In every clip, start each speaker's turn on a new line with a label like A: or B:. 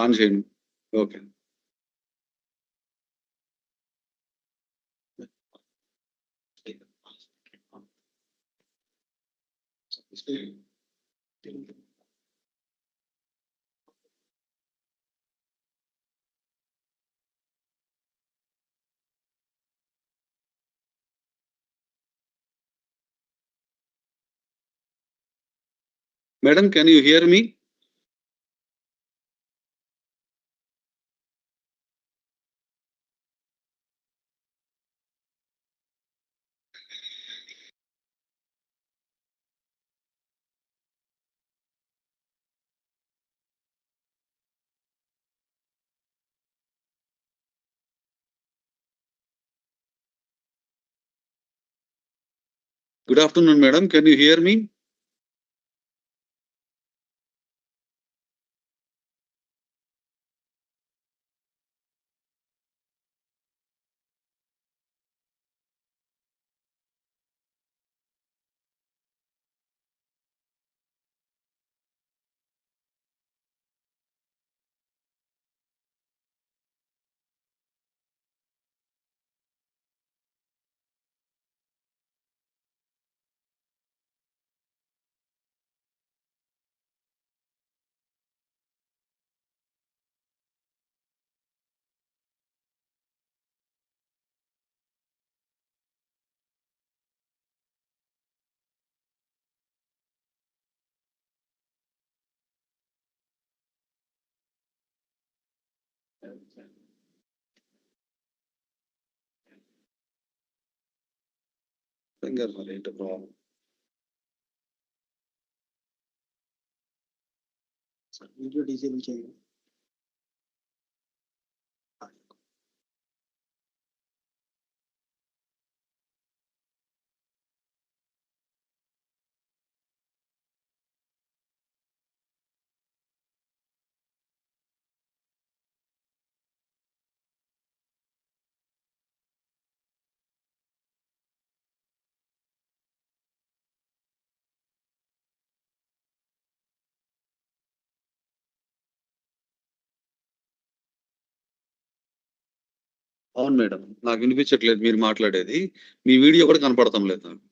A: On scene. Okay. Madam, can you hear me? Good afternoon, madam. Can you hear me? Finger malate problem.
B: Video disable चाहिए।
A: అవును madam, నాకు వినిపించట్లేదు మీరు మాట్లాడేది. మీ video కూడా కనపడటం లేదు నాకు.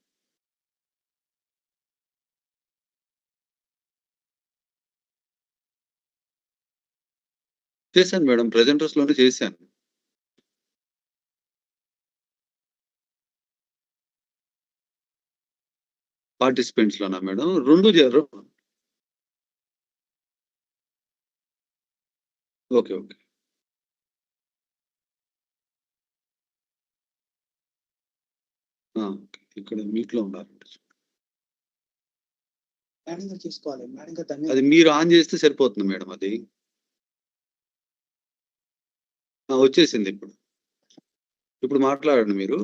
A: చేశాను మేడం, ప్రెజెంటర్స్ లోనే చేశాను. పార్టిసిపెంట్స్ లోనా మేడం? రెండు ఓకే ఓకే. ఇక్కడ మీట్ లో ఉన్నారు.
B: తీసుకోవాలి
A: అది మీరు ఆన్ చేస్తే సరిపోతుంది మేడం. అది వచ్చేసింది ఇప్పుడు. ఇప్పుడు మాట్లాడండి మీరు.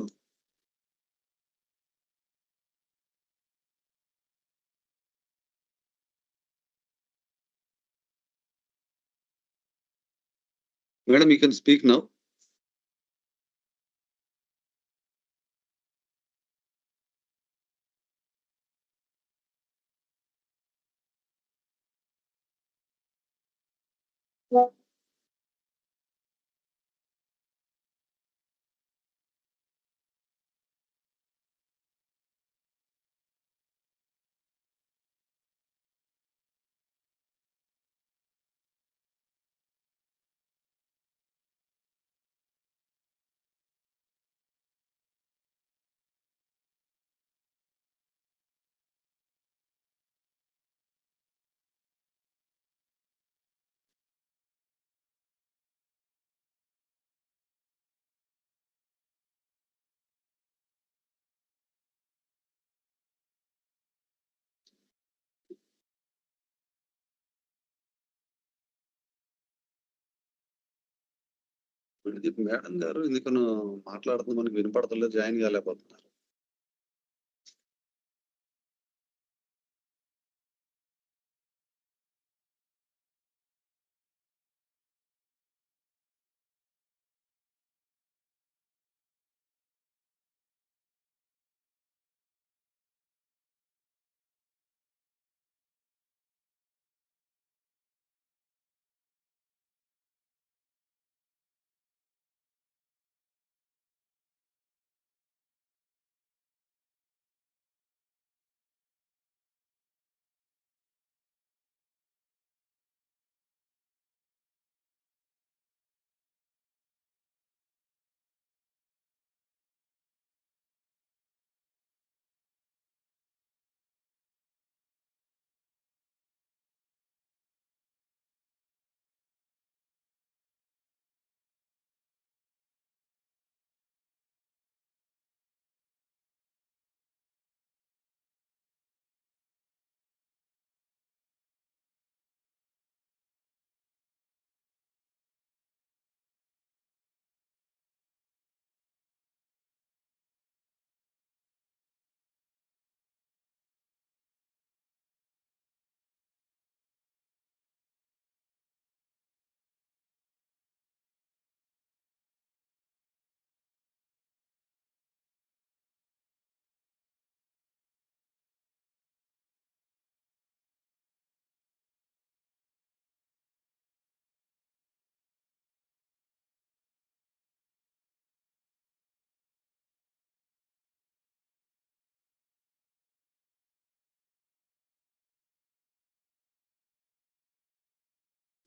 A: Madam, you can speak now. Madam గారు ఎందుకనో మాట్లాడుతుంది, మనకి వినపడతలేదు, జాయిన్ కాలేకపోతున్నారు.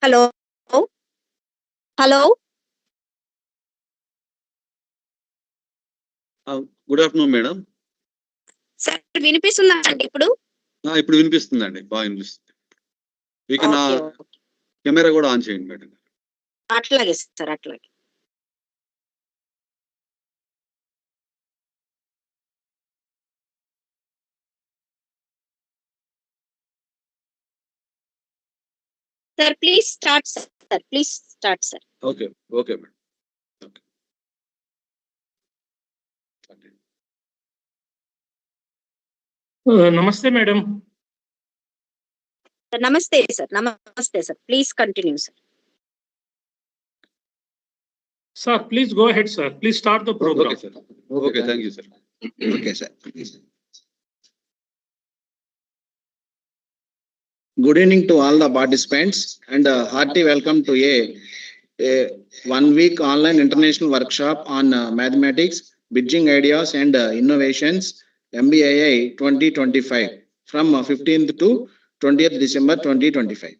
C: Hello hello
A: good afternoon madam.
C: Sir వినిపిస్తుందా అండి ఇప్పుడు?
A: ఇప్పుడు వినిపిస్తుందండి, బాగా వినిపిస్తుంది. మీకు నా కెమెరా కూడా ఆన్ చేయండి మేడం.
C: అట్లాగే సార్, అట్లాగే. Sir please start sir, please start sir.
A: Okay okay madam.
D: నమస్తే మేడం.
C: నమస్తే సార్, నమస్తే sir. Please continue sir.
D: Sir, please go ahead, sir. Please start the program.
A: Okay, sir. Okay, thank you, sir.
B: Okay, sir. Good evening to all the participants and hearty welcome to a
E: a 1 week online international workshop on mathematics, bridging ideas and innovations, MBII 2025 from 15th to 20th December 2025.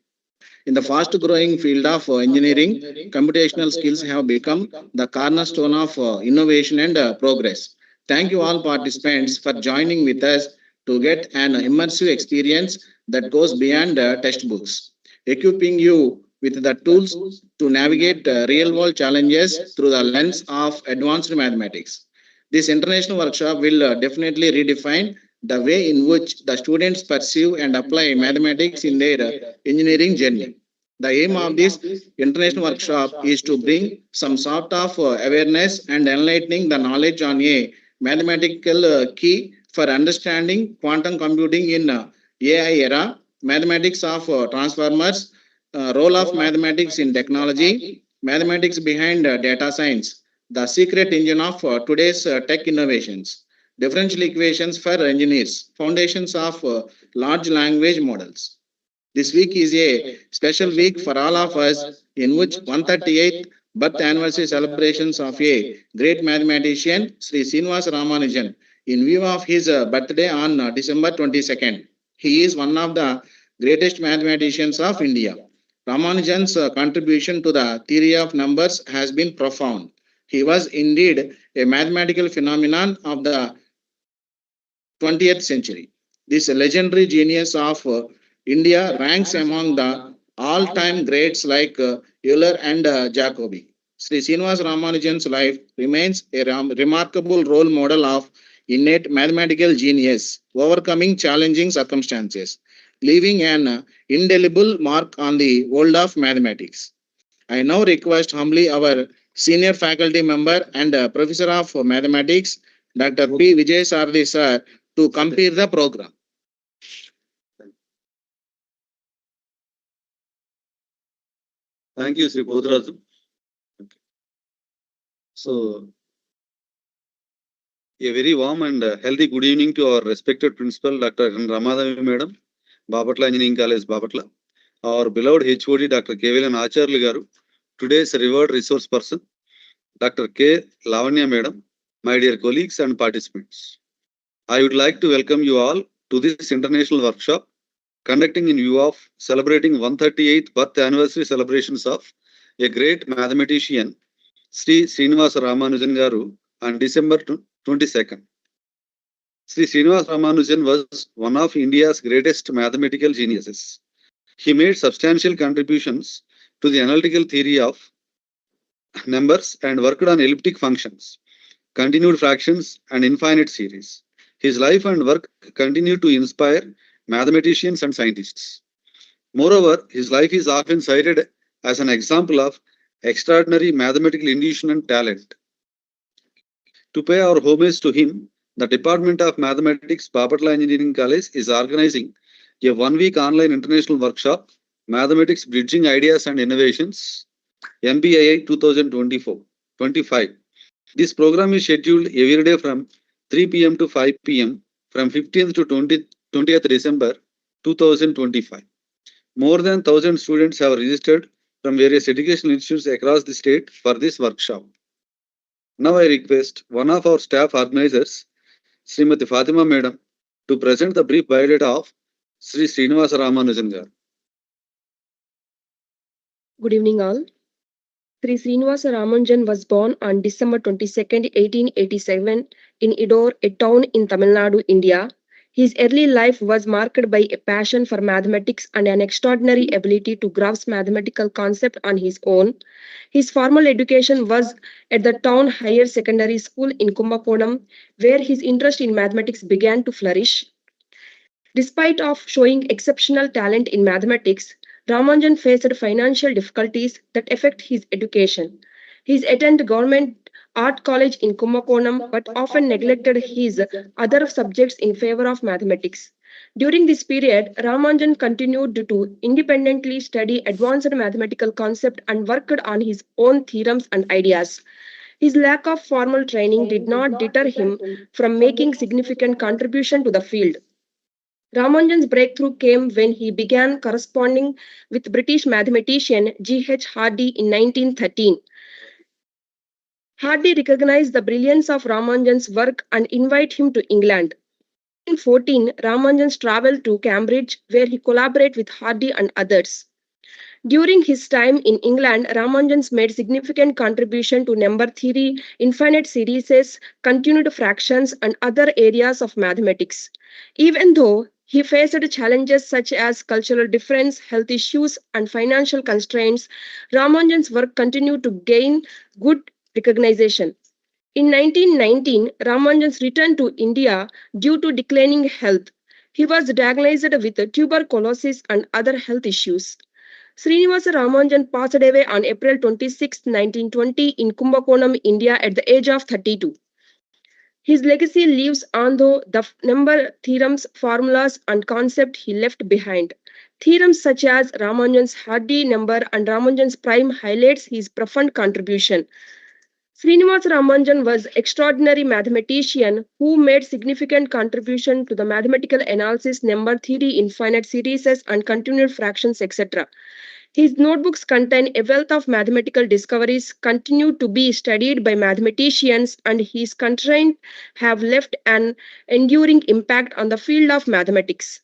E: In the fast growing field of engineering, computational skills have become the cornerstone of innovation and progress. Thank you, all participants, for joining with us to get an immersive experience that goes beyond textbooks, equipping you with the tools to navigate real world challenges through the lens of advanced mathematics. This international workshop will definitely redefine the way in which the students pursue and apply mathematics in their engineering journey. The aim of this international workshop is to bring some sort of awareness and enlightening the knowledge on a mathematical key for understanding quantum computing in AI era, mathematics of transformers, role of mathematics in technology, mathematics behind data science, the secret engine of today's tech innovations, differential equations for engineers, foundations of large language models. This week is a special week for all of us in which 138th birth anniversary celebrations of a great mathematician, Sri Srinivas Ramanujan, in view of his birthday on December 22nd. He is one of the greatest mathematicians of India. Ramanujan's contribution to the theory of numbers has been profound. He was indeed a mathematical phenomenon of the 20th century. This legendary genius of India ranks among the all-time greats like Euler and Jacobi. Sri Srinivas Ramanujan's life remains a remarkable role model of innate mathematical genius, overcoming challenging circumstances, leaving an indelible mark on the world of mathematics. I now request humbly our senior faculty member and professor of mathematics, Dr. P. Vijay Sardi sir, to complete the program.
A: Thank you, Sri Bodhraju. So, a very warm and healthy good evening to our respected principal, Dr. N. Ramadhavi Madam, Bapatla Engineering College, Bapatla. Our beloved HOD, Dr. Kevalan Acharli Garu, today's revered resource person, Dr. K. Lavanya Madam, my dear colleagues and participants. I would like to welcome you all to this international workshop conducting in view of celebrating 138th birth anniversary celebrations of a great mathematician, Sri Srinivas Ramanujan Garu, on December 22nd. Sri Srinivas Ramanujan was one of India's greatest mathematical geniuses. He made substantial contributions to the analytical theory of numbers and worked on elliptic functions, continued fractions, and infinite series. His life and work continue to inspire mathematicians and scientists. Moreover, his life is often cited as an example of extraordinary mathematical intuition and talent. To pay our homage to him, the Department of Mathematics, Bapatla Engineering College is organizing a 1-week online international workshop, Mathematics Bridging Ideas and Innovations, MBII 2024-25. This program is scheduled every day from 3 p.m. to 5 p.m. from 15th to 20th December 2025. More than 1,000 students have registered from various educational institutes across the state for this workshop. Now I request one of our staff organizers, Srimati Fatima Madam, to present the brief biodata of Sri Srinivasa Ramanujan Garu.
F: Good evening all. Sri Srinivasa Ramanujan was born on December 22nd, 1887 in Idor, a town in Tamil Nadu, India. His early life was marked by a passion for mathematics and an extraordinary ability to grasp mathematical concepts on his own. His formal education was at the town higher secondary school in Kumbakonam, where his interest in mathematics began to flourish. Despite of showing exceptional talent in mathematics, Ramanujan faced financial difficulties that affect his education. He attended government art college in Kumbakonam but often neglected his other subjects in favor of mathematics. During this period, Ramanujan continued to independently study advanced mathematical concepts and worked on his own theorems and ideas. His lack of formal training did not deter him from making significant contribution to the field. Ramanujan's breakthrough came when he began corresponding with British mathematician G. H. Hardy in 1913. Hardy recognized the brilliance of Ramanujan's work and invited him to England. In 1914, Ramanujan traveled to Cambridge, where he collaborated with Hardy and others. During his time in England, Ramanujan made significant contribution to number theory, infinite series, continued fractions, and other areas of mathematics. Even though he faced challenges such as cultural difference, health issues, and financial constraints, Ramanujan's work continued to gain good recognition. In 1919, Ramanujan returned to India due to declining health. He was diagnosed with tuberculosis and other health issues. Srinivasa Ramanujan passed away on April 26, 1920 in Kumbakonam, India at the age of 32. His legacy lives on though the number theorems, formulas, and concepts he left behind. Theorems such as Ramanujan's Hardy number and Ramanujan's prime highlights his profound contribution. Srinivasa Ramanujan was an extraordinary mathematician who made significant contribution to the mathematical analysis, number theory, infinite series, and continued fractions, etc. His notebooks contain a wealth of mathematical discoveries, continue to be studied by mathematicians, and his constraints have left an enduring impact on the field of mathematics.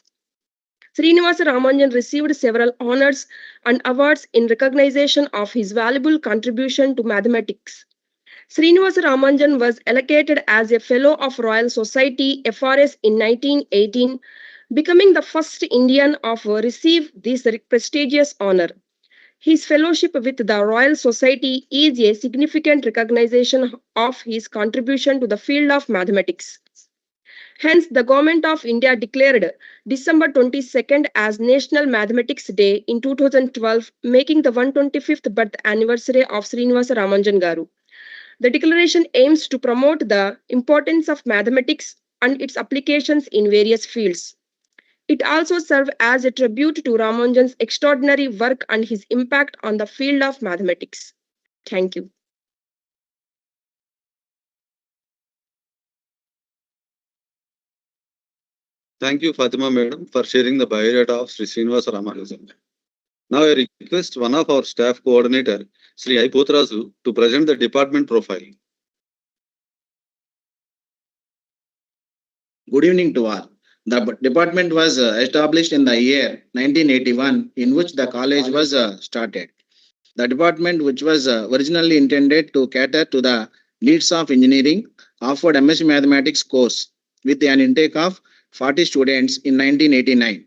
F: Srinivasa Ramanujan received several honors and awards in recognition of his valuable contribution to mathematics. Srinivasa Ramanujan was elected as a Fellow of Royal Society FRS in 1918, becoming the first Indian to receive this prestigious honor. His fellowship with the Royal Society is a significant recognition of his contribution to the field of mathematics. Hence, the Government of India declared December 22nd as National Mathematics Day in 2012, making the 125th birth anniversary of Srinivasa Ramanujan Garu. The declaration aims to promote the importance of mathematics and its applications in various fields. It also serves as a tribute to Ramanujan's extraordinary work and his impact on the field of mathematics. Thank you.
A: Thank you, Fatima Madam, for sharing the biodata of Sri Srinivasa Ramanujan. Now I request one of our staff coordinator, Sri I. Pothrazu, to present the department profile.
E: Good evening to all. The department was established in the year 1981, in which the college was started. The department, which was originally intended to cater to the needs of engineering, offered MSc Mathematics course with an intake of 40 students in 1989.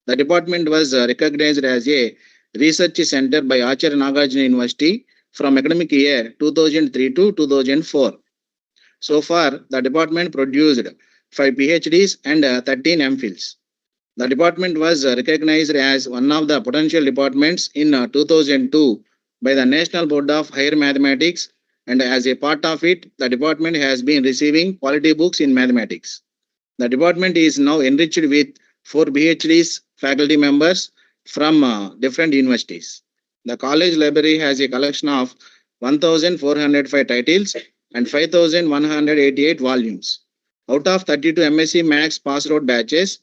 E: The department was recognized as a research center by Acharya Nagarjuna University from academic year 2003 to 2004. So far, the department produced 5 PhDs and 13 MPhils. The department was recognized as one of the potential departments in 2002 by the National Board of Higher Mathematics, and as a part of it, the department has been receiving quality books in mathematics. The department is now enriched with 4 PhDs faculty members from different universities. The college library has a collection of 1,405 titles and 5,188 volumes. Out of 32 MSc Maths passed out batches,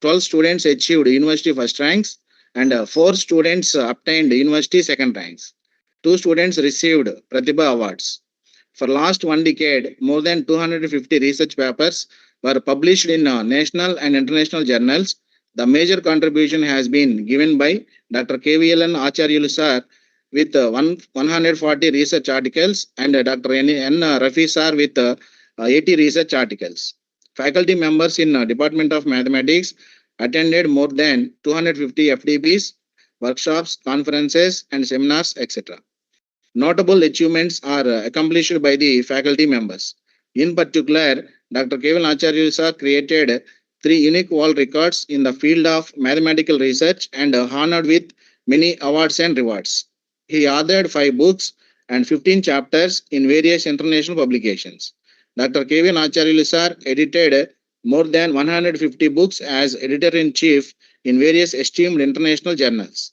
E: 12 students achieved university first ranks and 4 students obtained university second ranks. 2 students received Pratibha Awards. For last 1 decade, more than 250 research papers were published in national and international journals. The major contribution has been given by Dr. KVLN Acharyalu sir with 140 research articles and Dr. N. Rafi sir with 80 research articles. Faculty members in Department of Mathematics attended more than 250 FDPs, workshops, conferences, and seminars, etc. Notable achievements are accomplished by the faculty members. In particular, Dr. Kevin Acharya sir created 3 unique world records in the field of mathematical research and honored with many awards and rewards. He authored 5 books and 15 chapters in various international publications. Dr. Kevin Acharya sir edited more than 150 books as editor-in-chief in various esteemed international journals.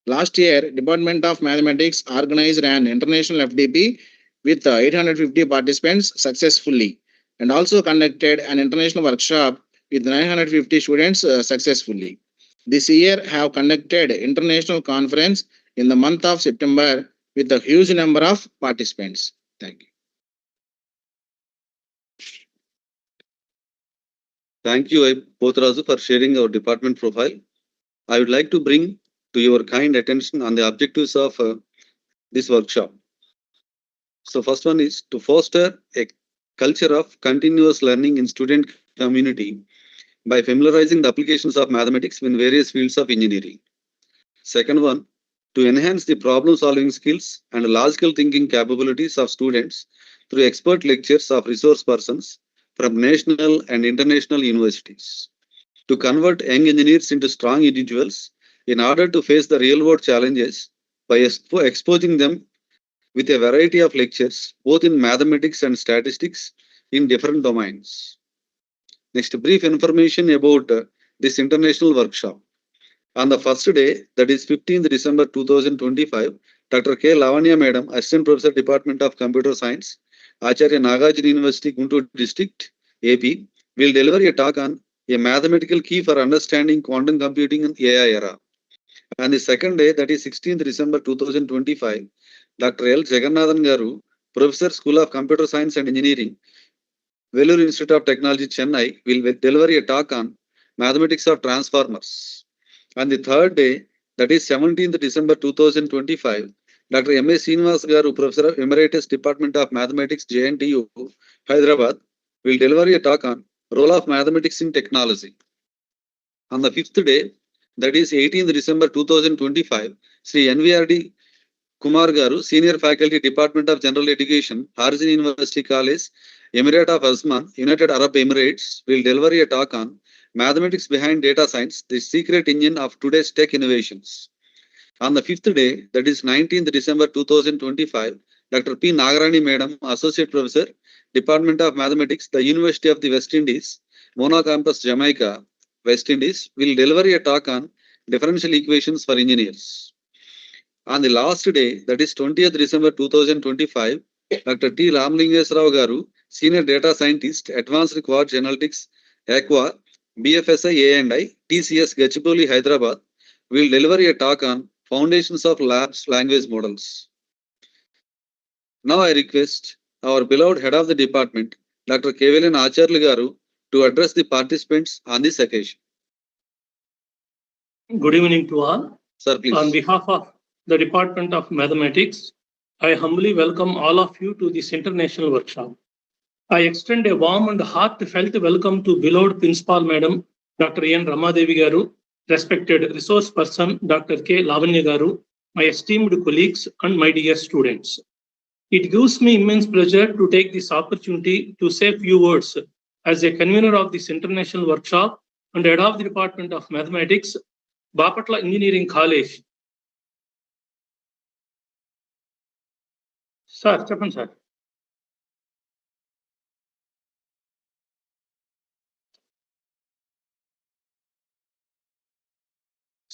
E: Last year, Department of Mathematics organized an international FDP with 850 participants successfully and also conducted an international workshop with 950 students successfully. This year have conducted international conference in the month of September with a huge number of participants. Thank you.
A: Thank you, Pothrazu, for sharing our department profile. I would like to bring to your kind attention on the objectives of this workshop. So first one is to foster a culture of continuous learning in student community by familiarizing the applications of mathematics in various fields of engineering. Second one, to enhance the problem solving skills and logical thinking capabilities of students through expert lectures of resource persons from national and international universities. To convert young engineers into strong individuals in order to face the real world challenges by exposing them with a variety of lectures, both in mathematics and statistics in different domains. Next, brief information about this international workshop. On the first day, that is 15th December 2025, Dr. K. Lavanya Madam, Assistant Professor, Department of Computer Science, Acharya Nagarjuna University, Guntur District, AP, will deliver a talk on a mathematical key for understanding quantum computing in AI era. On the second day, that is 16th December 2025, Dr. L. Jagannathan Garu, Professor, School of Computer Science and Engineering, Vellore Institute of Technology, Chennai, will deliver a talk on mathematics of transformers. On the third day, that is 17th December 2025, Dr. M.A. Srinivas Garu, Professor Emeritus Department of Mathematics, JNTU, Hyderabad, will deliver a talk on role of mathematics in technology. On the fifth day, that is 18th December 2025, Sri NVRD Kumar Garu, Senior Faculty, Department of General Education, Harjin University College, Emirate of Azman, United Arab Emirates, will deliver a talk on mathematics behind data science, the secret engine of today's tech innovations. On the fifth day, that is 19th December 2025, Dr. P. Nagarani Madam, Associate Professor, Department of Mathematics, the University of the West Indies, Mona Campus, Jamaica, West Indies, will deliver a talk on differential equations for engineers. On the last day, that is 20th December 2025, Dr. T. Ramlingesrao Garu, Senior Data Scientist, Advanced Quartz Analytics, Aqua, BFSI A&I, TCS Gachibowli, Hyderabad, will deliver a talk on Foundations of Labs Language Models. Now I request our beloved head of the department, Dr. Kevalan Acharya Garu, to address the participants on this occasion.
D: Good evening to all.
A: Sir, please.
D: On behalf of the Department of Mathematics, I humbly welcome all of you to this international workshop. I extend a warm and heartfelt welcome to beloved Principal Madam, Dr. N. Ramadevi Garu, respected resource person, Dr. K. Lavanya Garu, my esteemed colleagues, and my dear students. It gives me immense pleasure to take this opportunity to say a few words as a convener of this international workshop and head of the Department of Mathematics, Bapatla Engineering College. Sir, చెప్పండి sir.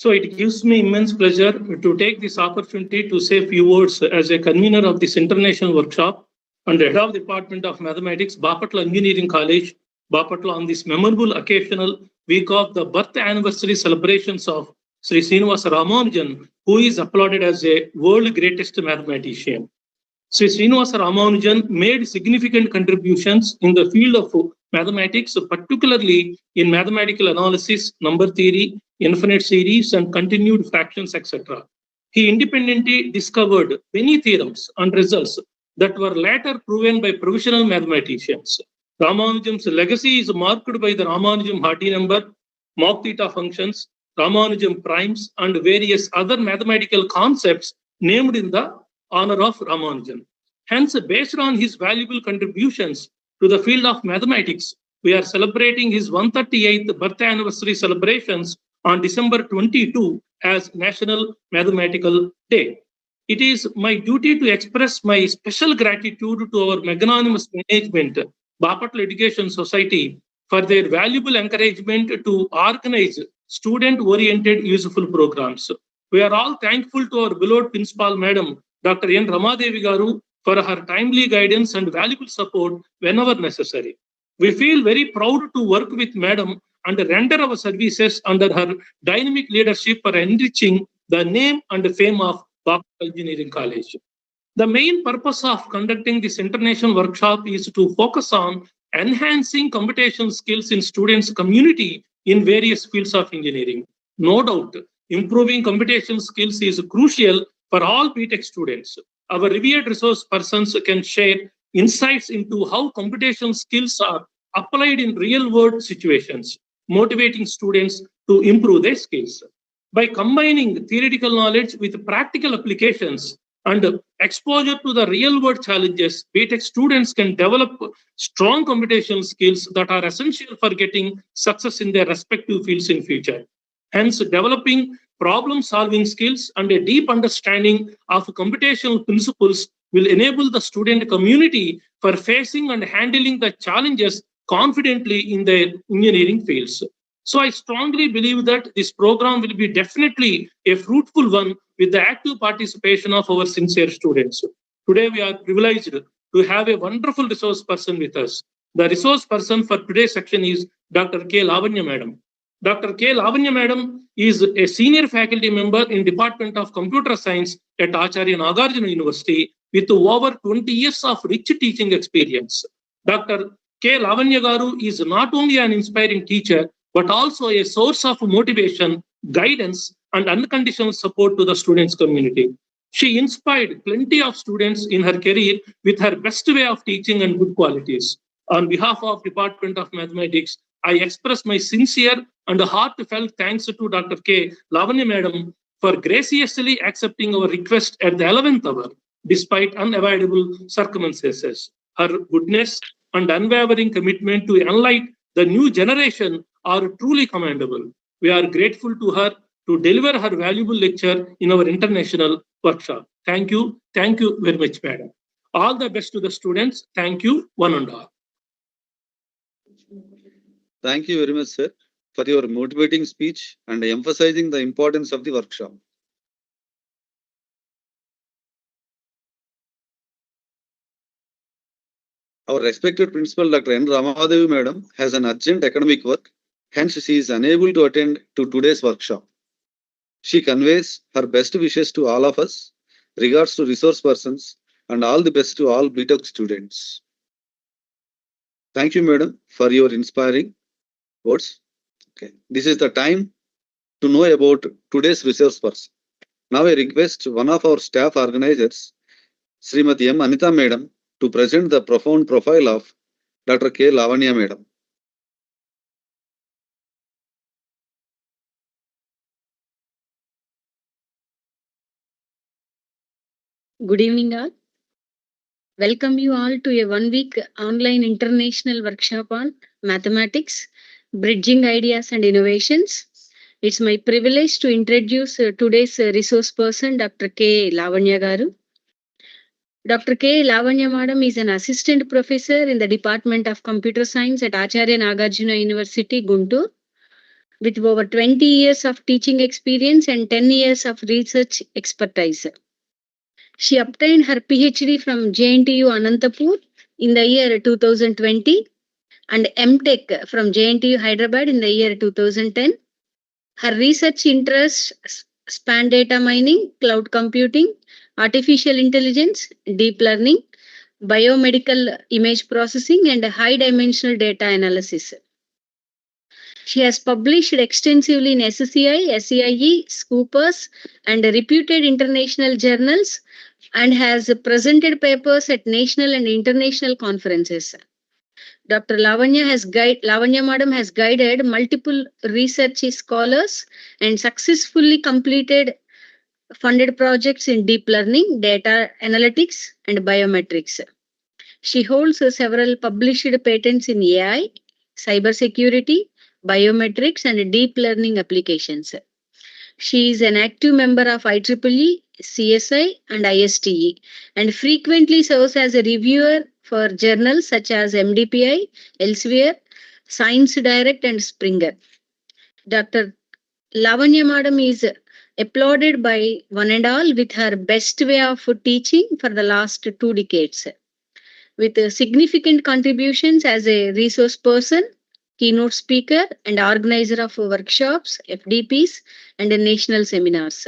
D: So it gives me immense pleasure to take this opportunity to say a few words as a convener of this international workshop and head of the Department of Mathematics, Bapatla Engineering College, Bapatla, on this memorable occasional week of the birth anniversary celebrations of Sri Srinivasa Ramanujan, who is applauded as a world greatest mathematician. Sri Srinivasa Ramanujan made significant contributions in the field of mathematics, particularly in mathematical analysis, number theory, infinite series, and continued fractions, etc. He independently discovered many theorems and results that were later proven by professional mathematicians. Ramanujan's legacy is marked by the Ramanujan Hardy number, Mach theta functions, Ramanujan primes, and various other mathematical concepts named in the honor of Ramanujan. Hence, based on his valuable contributions to the field of mathematics, we are celebrating his 138th birth anniversary celebrations on December 22 as National Mathematical Day. It is my duty to express my special gratitude to our magnanimous management, Bapatla Education Society, for their valuable encouragement to organize student-oriented useful programs. We are all thankful to our beloved Principal Madam, Dr. N. Ramadevi Garu, for her timely guidance and valuable support whenever necessary. We feel very proud to work with Madam and render our services under her dynamic leadership for enriching the name and fame of Bapatla Engineering College. The main purpose of conducting this international workshop is to focus on enhancing computational skills in students' community in various fields of engineering. No doubt, improving computational skills is crucial for all BTech students. Our revered resource persons can share insights into how computational skills are applied in real-world situations, motivating students to improve their skills. By combining theoretical knowledge with practical applications and exposure to the real-world challenges, BTech students can develop strong computational skills that are essential for getting success in their respective fields in future. Hence, developing problem-solving skills and a deep understanding of computational principles will enable the student community for facing and handling the challenges confidently in their engineering fields. So I strongly believe that this program will be definitely a fruitful one with the active participation of our sincere students. Today we are privileged to have a wonderful resource person with us. The resource person for today's section is Dr. K. Lavanya Madam. Dr. K. Lavanya Madam is a senior faculty member in Department of Computer Science at Acharya Nagarjuna University with over 20 years of rich teaching experience. Dr. K. Lavanya Garu is not only an inspiring teacher, but also a source of motivation, guidance, and unconditional support to the students' community. She inspired plenty of students in her career with her best way of teaching and good qualities. On behalf of Department of Mathematics, I express my sincere and heartfelt thanks to Dr. K. Lavanya Madam for graciously accepting our request at the 11th hour, despite unavoidable circumstances. Her goodness and unwavering commitment to enlighten the new generation are truly commendable. We are grateful to her to deliver her valuable lecture in our international workshop. Thank you. Thank you very much, Madam. All the best to the students. Thank you, one and all.
A: Thank you very much, sir, for your motivating speech and emphasizing the importance of the workshop. Our respected principal, Dr. N. Ramadevi Madam, has an urgent academic work, hence she is unable to attend to today's workshop. She conveys her best wishes to all of us, regards to resource persons, and all the best to all BTech students. Thank you, Madam, for your inspiring words. Okay, this is the time to know about today's resource person. Now I request one of our staff organizers, Srimati M. Anita Madam, to present the profound profile of Dr. K. Lavanya Madam.
G: Good evening, all. Welcome you all to a one-week online international workshop on mathematics, bridging ideas and innovations. It's my privilege to introduce today's resource person, Dr. K. Lavanya Garu. Dr. K. Lavanya Madam is an assistant professor in the Department of Computer Science at Acharya Nagarjuna University, Guntur, with over 20 years of teaching experience and 10 years of research expertise. She obtained her PhD from JNTU Anantapur in the year 2020 and MTech from JNTU Hyderabad in the year 2010. Her research interests span data mining, cloud computing, artificial intelligence, deep learning, biomedical image processing, and high-dimensional data analysis. She has published extensively in SCI, SCIE, Scoopers, and reputed international journals, and has presented papers at national and international conferences. Dr. Lavanya Madam has guided multiple research scholars and successfully completed funded projects in deep learning, data analytics, and biometrics. She holds several published patents in AI, cybersecurity, biometrics, and deep learning applications. She is an active member of IEEE, CSI, and ISTE, and frequently serves as a reviewer for journals such as MDPI, Elsevier, Science Direct, and Springer. Dr. Lavanya Madam is applauded by one and all with her best way of teaching for the last 2 decades. With significant contributions as a resource person, keynote speaker and organizer of workshops, FDPs, and national seminars.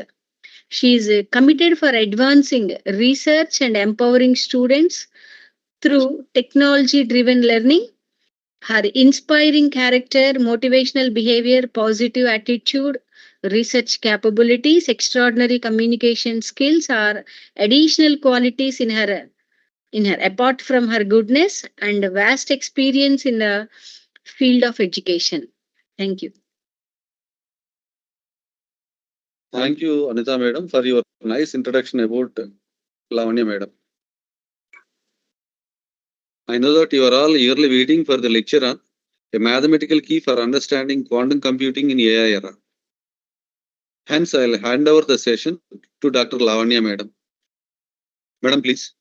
G: She is committed for advancing research and empowering students through technology driven learning. Her inspiring character, motivational behavior, positive attitude, research capabilities, extraordinary communication skills are additional qualities in her apart from her goodness and vast experience in the field of education. Thank you.
A: Thank you, Anita madam, for your nice introduction about Lavanya madam. I know that you are all eagerly waiting for the lecture on a mathematical key for understanding quantum computing in AI era. Hence, I'll hand over the session to Dr. Lavanya madam. Madam, please.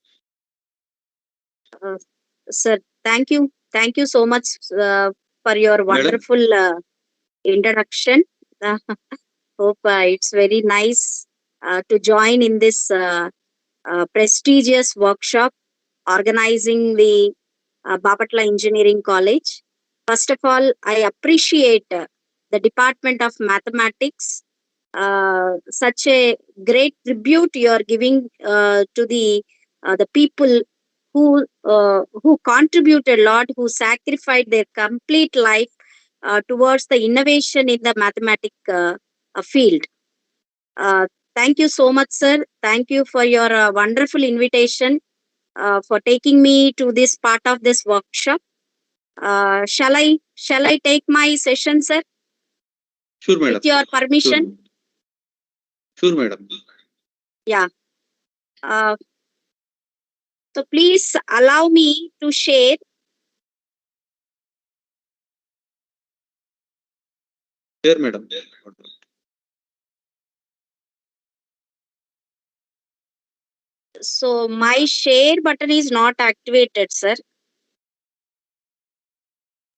C: Sir, thank you. Thank you so much for your wonderful introduction. Hope it's very nice to join in this prestigious workshop organizing the Bapatla Engineering College. First of all, I appreciate the Department of Mathematics. Such a great tribute you are giving to the people who contribute a lot, who sacrificed their complete life towards the innovation in the mathematic field. Thank you so much, sir. Thank you for your wonderful invitation, for taking me to this part of this workshop. Shall I take my session, sir?
A: Sure, madam.
C: With your permission?
A: Sure, madam.
C: Yeah. So please allow me to share.
A: Here, madam.
C: So my share button is not activated, sir.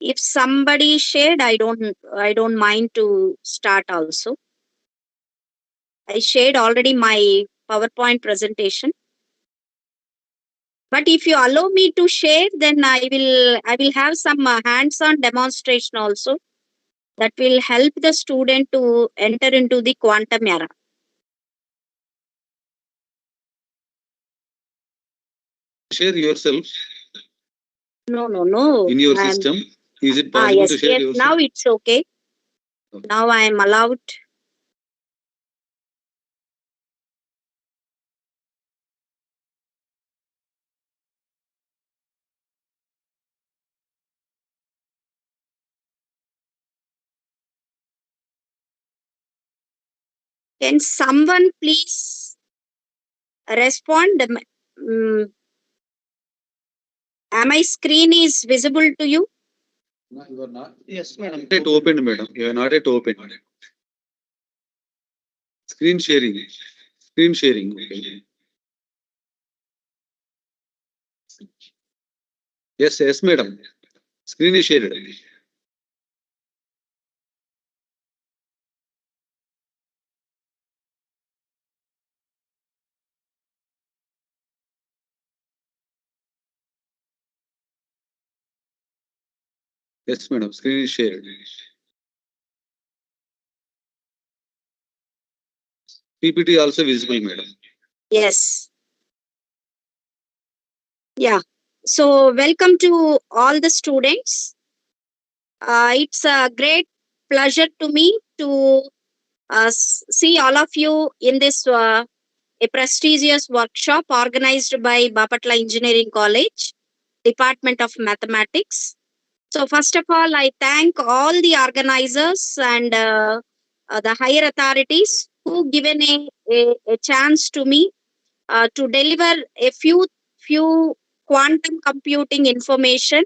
C: If somebody shared, I don't mind to start also. I shared already my PowerPoint presentation. But if you allow me to share, then I will have some hands-on demonstration also that will help the student to enter into the quantum era.
A: Share yourself.
C: No.
A: In your system, is it possible
C: yes,
A: to share yourself?
C: Now it's okay. Now I am allowed. Can someone please respond? Am my screen is visible to you?
A: No, you are not.
B: Yes, madam.
A: Not yet opened, madam. You are not yet open. Screen sharing. Screen sharing. Okay. Yes, madam. Screen is shared. Yes, madam. Screen is shared. PPT also visible, madam.
C: Yes. Yeah. So welcome to all the students. It's a great pleasure to me to see all of you in this a prestigious workshop organized by Bapatla Engineering College, Department of Mathematics. So first of all, I thank all the organizers and the higher authorities who given a chance to me to deliver a few quantum computing information,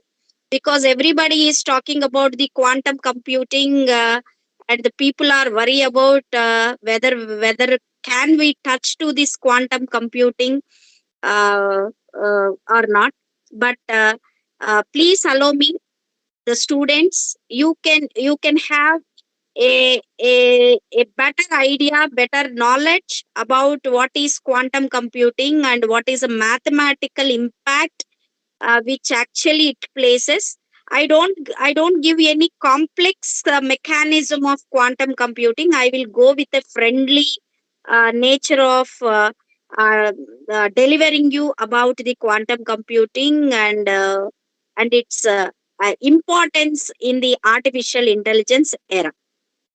C: because everybody is talking about the quantum computing and the people are worried about whether can we touch to this quantum computing or not. But please allow me, the students, you can have a better idea, better knowledge about what is quantum computing and what is a mathematical impact which actually it places. I don't give any complex mechanism of quantum computing. I will go with a friendly nature of delivering you about the quantum computing and its importance in the artificial intelligence era.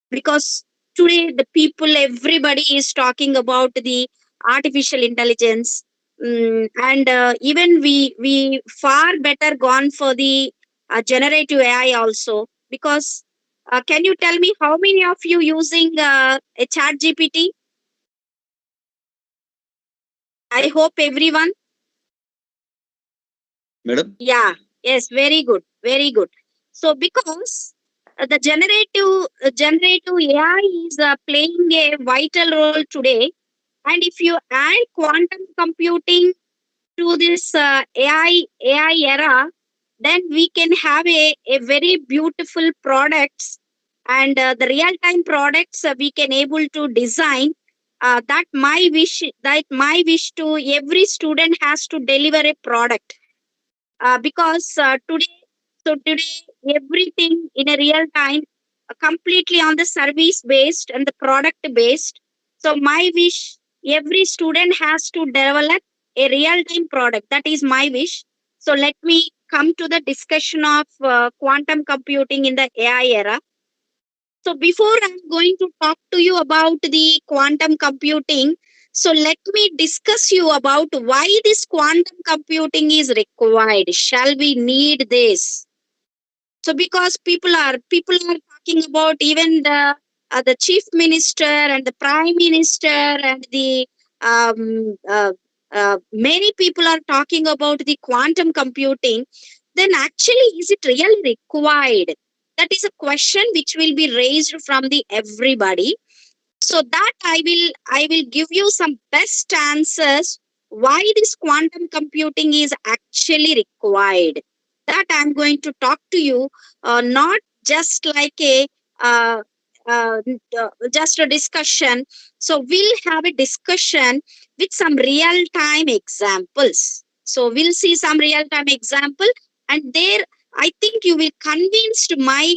C: Because today the people, everybody is talking about the artificial intelligence, and even we far better gone for the generative AI also. Because can you tell me how many of you using a chat GPT? I hope everyone.
A: Madam,
C: Yeah, yes, very good, very good. So because the generative AI is playing a vital role today, and if you add quantum computing to this AI era, then we can have a very beautiful products, and the real time products we can able to design. That my wish to every student has to deliver a product, because today everything in a real time, completely on the service based and the product based. So my wish, every student has to develop a real time product. That is my wish. So let me come to the discussion of quantum computing in the AI era. So before I'm going to talk to you about the quantum computing, so let me discuss you about why this quantum computing is required. Shall we need this? So because people are talking about, even the chief minister and the prime minister and the many people are talking about the quantum computing. Then actually, is it really required? That is a question which will be raised from the everybody. So that I will give you some best answers why this quantum computing is actually required. That I'm going to talk to you, not just like a uh, uh, just a discussion. So we'll have a discussion with some real time examples. So we'll see some real time example, and there I think you will convinced my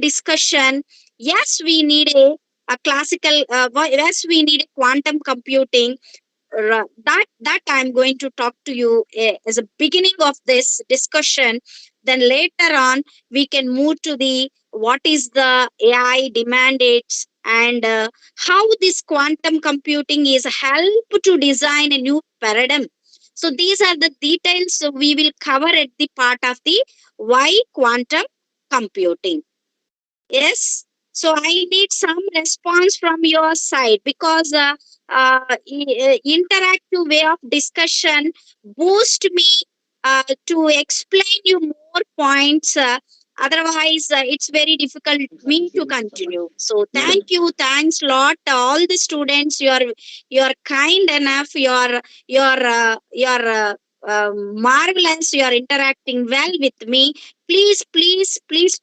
C: discussion. Yes, we need a classical, yes, we need quantum computing. That I'm going to talk to you as a beginning of this discussion. Then later on we can move to the what is the AI demandates, and how this quantum computing is help to design a new paradigm. So these are the details we will cover at the part of the why quantum computing. Yes. So I need some response from your side, because interactive way of discussion boost me to explain you more points. Otherwise, it's very difficult me to continue. So
A: madam,
C: thanks lot, all the students. You are kind enough. You are marvelous. You are interacting well with me. Please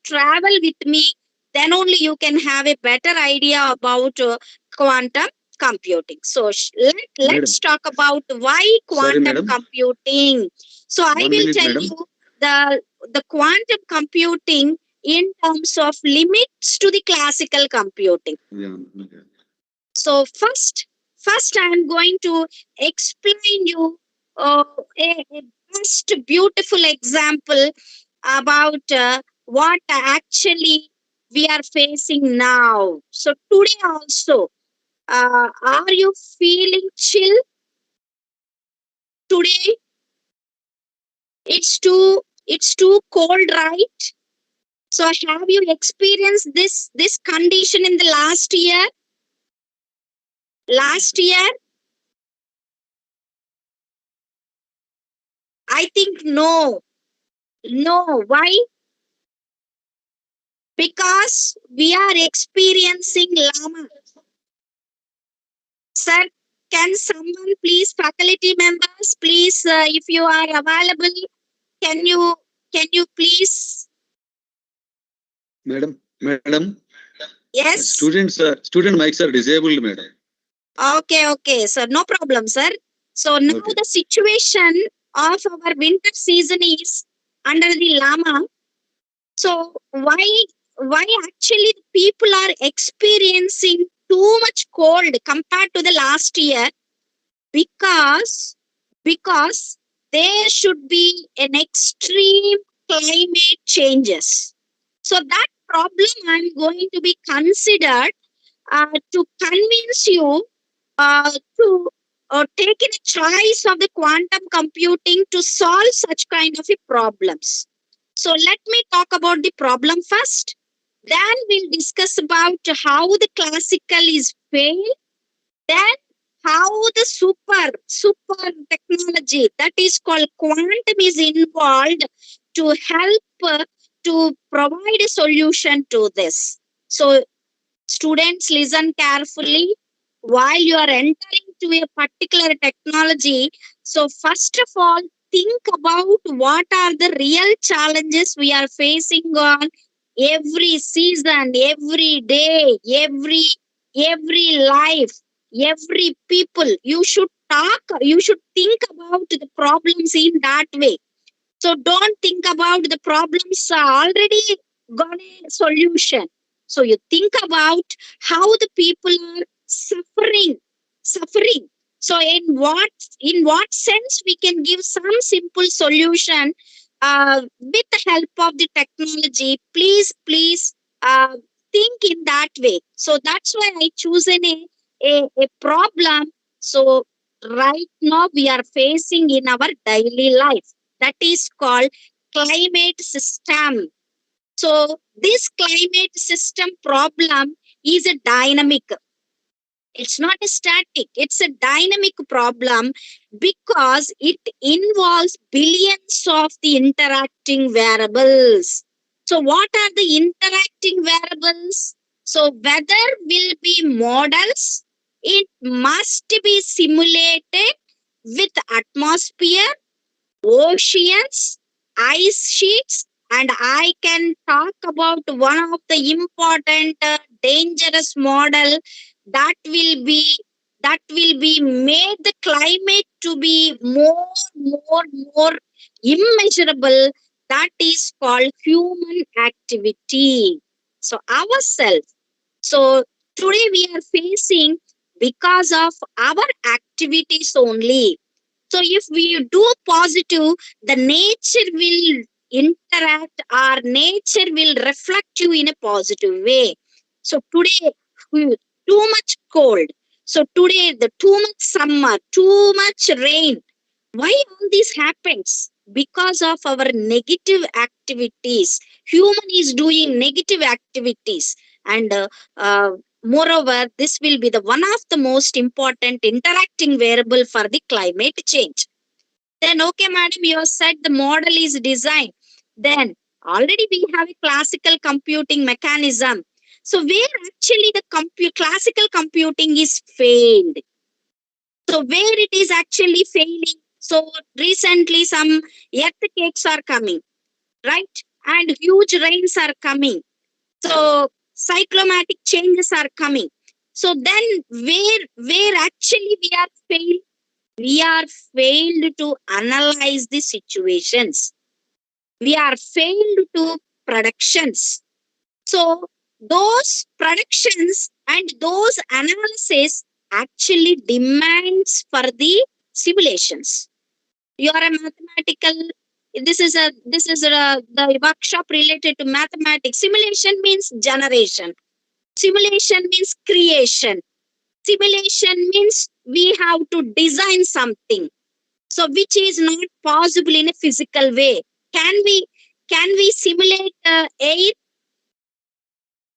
C: travel with me, then only you can have a better idea about quantum computing. So
A: madam.
C: let's talk about why
A: Sorry,
C: quantum
A: madam.
C: computing. So I
A: 1
C: will
A: minute,
C: tell
A: madam.
C: you the quantum computing in terms of limits to the classical computing.
A: Yeah, okay.
C: So first I am going to explain you a most beautiful example about what actually we are facing now. So today also, are you feeling chill today? It's too cold, right? So have you experienced this condition in the last year? Last year, I think no. No, why? Because we are experiencing llama. Sir, can someone please, faculty members, please, if you are available, can you please?
A: Madam,
C: Yes.
A: student mics are disabled, madam.
C: Okay, sir, no problem, sir. So now
A: Okay.
C: the situation of our winter season is under the llama. So why actually the people are experiencing too much cold compared to the last year? Because there should be an extreme climate changes. So that problem I'm going to be considered to convince you to take in a choice of the quantum computing to solve such kind of a problems. So let me talk about the problem first. Then we'll discuss about how the classical is failed. Then how the super technology that is called quantum is involved to help to provide a solution to this. So students, listen carefully while you are entering to a particular technology. So first of all, think about what are the real challenges we are facing on every season, every day, every life, every people. You should think about the problems in that way. So don't think about the problems already got a solution. So you think about how the people are suffering. So in what sense we can give some simple solution with the help of the technology. Please think in that way. So that's why I chosen a problem. So right now we are facing in our daily life, that is called climate system. So this climate system problem is a dynamic. It's not a static, it's a dynamic problem because it involves billions of the interacting variables. So what are the interacting variables? So weather will be models. It must be simulated with atmosphere, oceans, ice sheets, and I can talk about one of the important dangerous model that will be made the climate to be more immeasurable. That is called human activity. So ourselves. So today we are facing because of our activities only. So if we do positive, the nature will interact, our nature will reflect you in a positive way. So today, too much cold. So today, the too much summer, too much rain. Why all this happens? Because of our negative activities. Human is doing negative activities. And moreover, this will be the one of the most important interacting variable for the climate change. Then, okay, madam, you have said the model is designed. Then, already we have a classical computing mechanism. So, where actually the classical computing is failed. So, where it is actually failing. So, recently some earthquakes are coming, right? And huge rains are coming. So, cyclomatic changes are coming. So, then where actually we are failed? We are failed to analyze the situations. We are failed to productions. So those productions and those analysis actually demands for the simulations. You are a mathematical. This is the workshop related to mathematics. Simulation means generation. Simulation means creation. Simulation means we have to design something, so which is not possible in a physical way. Can we simulate air?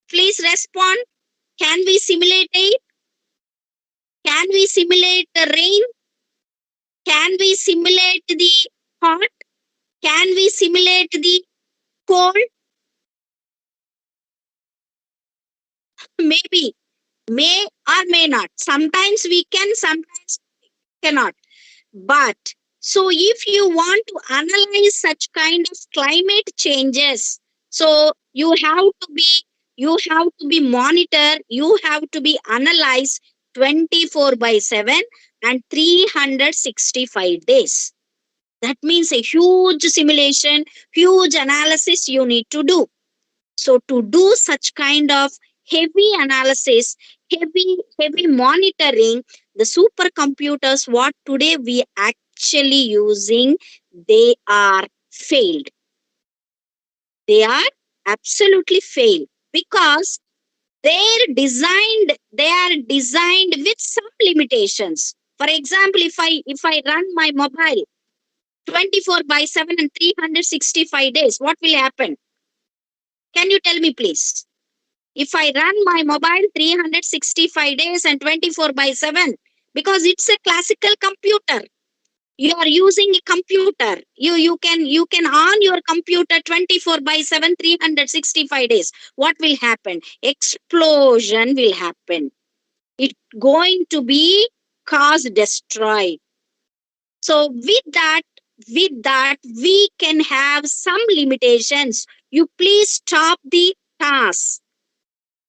C: Please respond. Can we simulate air? Can we simulate the rain? Can we simulate the hot? Can we simulate the cold? Maybe, may or may not. Sometimes we can, sometimes cannot. But so if you want to analyze such kind of climate changes, so you have to be monitored, you have to be analyzed 24/7 and 365 days. That means a huge simulation, huge analysis you need to do. So to do such kind of heavy analysis, heavy monitoring, the supercomputers what today we actually using, they are failed. They are absolutely failed because they are designed with some limitations. For example, if I run my mobile 24/7 and 365 days, what will happen? Can you tell me please? If I run my mobile 365 days and 24/7, because it's a classical computer. You are using a computer. You can on your computer 24/7, 365 days. What will happen? Explosion will happen. It's going to be cause destroy. So with that, we can have some limitations. You please stop the task.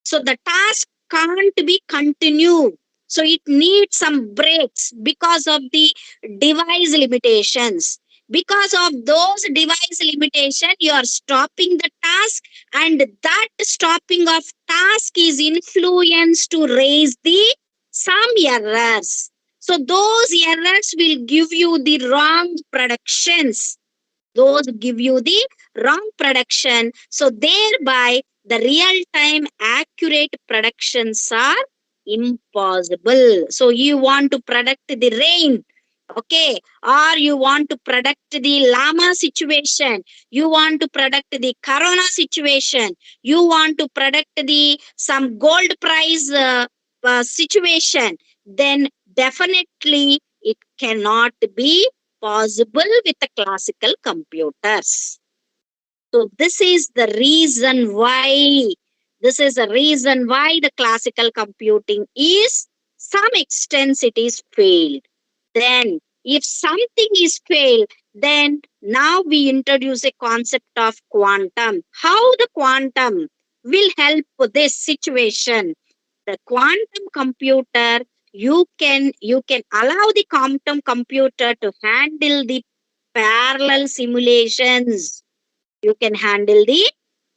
C: So the task can't be continued. So it needs some breaks because of the device limitations. Because of those device limitations, you are stopping the task, and that stopping of task is influenced to raise the some errors. So those errors will give you the wrong predictions. Those give you the wrong production. So thereby the real time accurate predictions are impossible. So you want to predict the rain, okay, or you want to predict the llama situation, you want to predict the corona situation, you want to predict the some gold price situation, then definitely it cannot be possible with the classical computers. So this is the reason why the classical computing is some extent it is failed. Then if something is failed, then now we introduce a concept of quantum. How the quantum will help this situation? The quantum computer, you can allow the quantum computer to handle the parallel simulations. You can handle the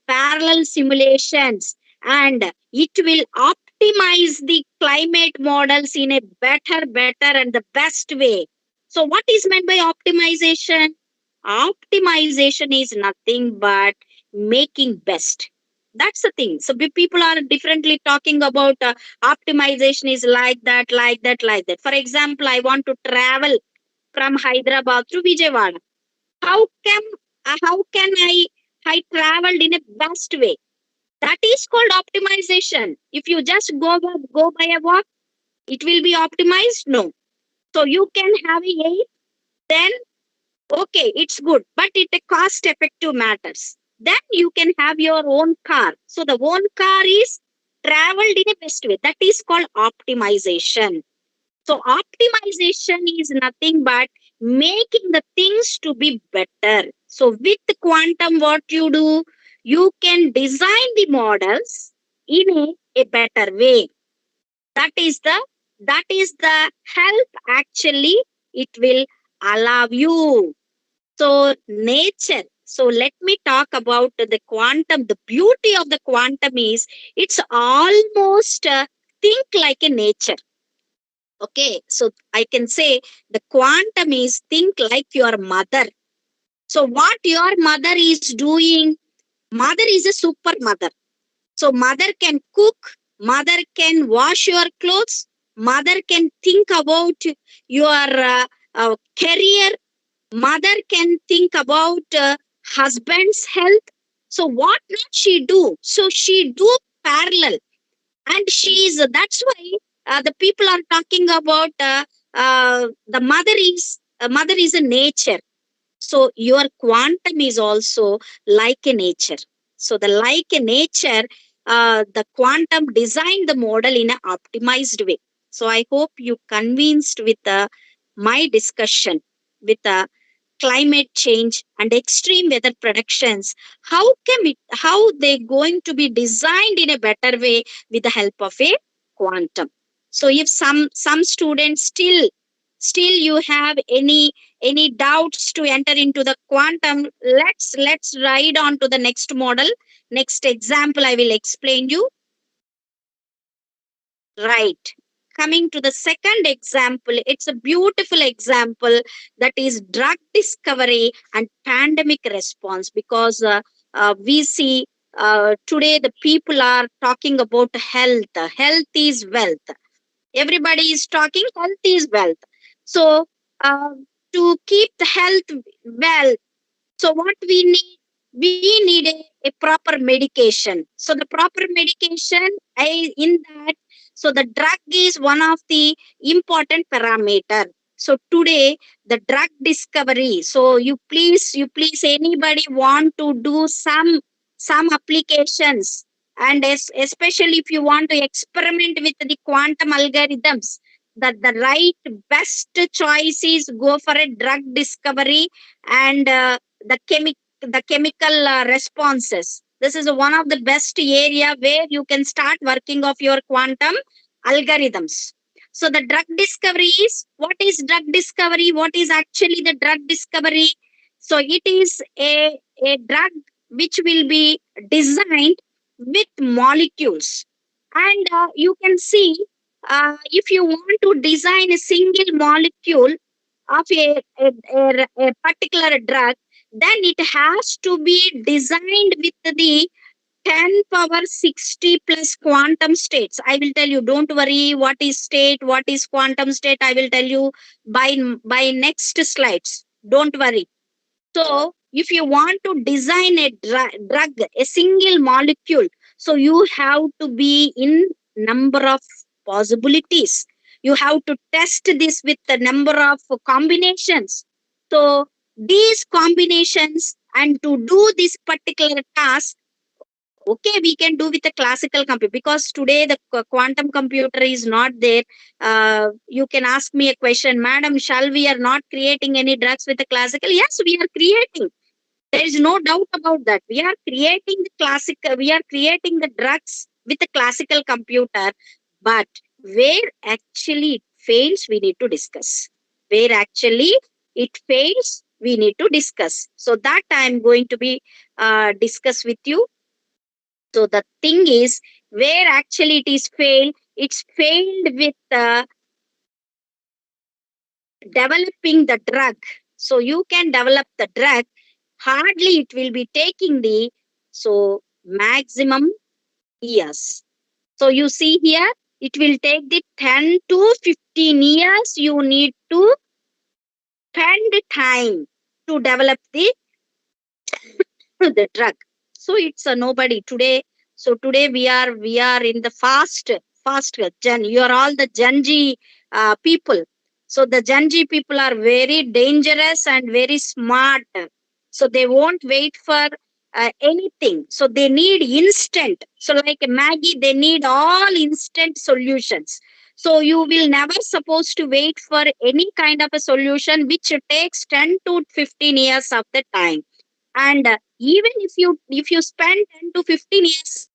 C: parallel simulations, and it will optimize the climate models in a better and the best way. So what is meant by optimization? Optimization is nothing but making best. That's the thing. So people are differently talking about optimization is like that. For example, I want to travel from Hyderabad to Vijayawada. How can I traveled in a best way? That is called optimization. If you just go by a walk, it will be optimized? No. So you can have a 8, then okay, it's good, but it a cost effective matters. Then you can have your own car. So the own car is traveled in a best way. That is called optimization. So optimization is nothing but making the things to be better. So with quantum, what you do, you can design the models in a better way. That is the help actually it will allow you. So nature. So let me talk about the quantum. The beauty of the quantum is it's almost think like a nature. Okay, so I can say the quantum is think like your mother. So what your mother is doing, mother is a super mother. So mother can cook, mother can wash your clothes, mother can think about your career, mother can think about husband's health. So what not she do? So she do parallel, and that's why the people are talking about the mother is a nature. So your quantum is also like a nature. So the like a nature, the quantum designed the model in an optimized way. So I hope you convinced with my discussion with climate change and extreme weather predictions. How they going to be designed in a better way with the help of a quantum. So if some students still Still you have any doubts to enter into the quantum? Let's ride on to the next model. Next example I will explain you. Right. Coming to the second example, it's a beautiful example, that is drug discovery and pandemic response, because we see today the people are talking about health. Health is wealth. Everybody is talking health is wealth. So uh, to keep the health well, so what we need a proper medication. So the proper medication, in that, so the drug is one of the important parameter. So today the drug discovery. So you please anybody want to do some applications, and especially if you want to experiment with the quantum algorithms, that the right best choice is go for a drug discovery and the chemical responses. This is one of the best area where you can start working of your quantum algorithms. So the drug discovery is, what is drug discovery? What is actually the drug discovery? So it is a drug which will be designed with molecules. And you can see, if you want to design a single molecule of a particular drug, then it has to be designed with the 10 power 60 plus quantum states. I will tell you, don't worry, what is state, what is quantum state, I will tell you by next slides. Don't worry. So if you want to design a drug, a single molecule, so you have to be in number of possibilities. You have to test this with the number of combinations. So these combinations, and to do this particular task, okay, we can do with a classical computer, because today the quantum computer is not there. You can ask me a question, madam, shall we are not creating any drugs with the classical? Yes, we are creating. There is no doubt about that. We are creating the classical, we are creating the drugs with a classical computer. But where actually it fails, we need to discuss. Where actually it fails, we need to discuss. So that I am going to be discuss with you. So the thing is, where actually it is failed, it's failed with developing the drug. So you can develop the drug, hardly it will be taking the, so maximum years. So you see here, it will take the 10 to 15 years you need to spend time to develop the drug. So it's a nobody today. So today we are in the fast gen. You are all the Gen Z people. So the Gen Z people are very dangerous and very smart. So they won't wait for anything. So they need instant. So like Maggie, they need all instant solutions. So you will never supposed to wait for any kind of a solution which takes 10 to 15 years of the time. And even if you spend 10 to 15 years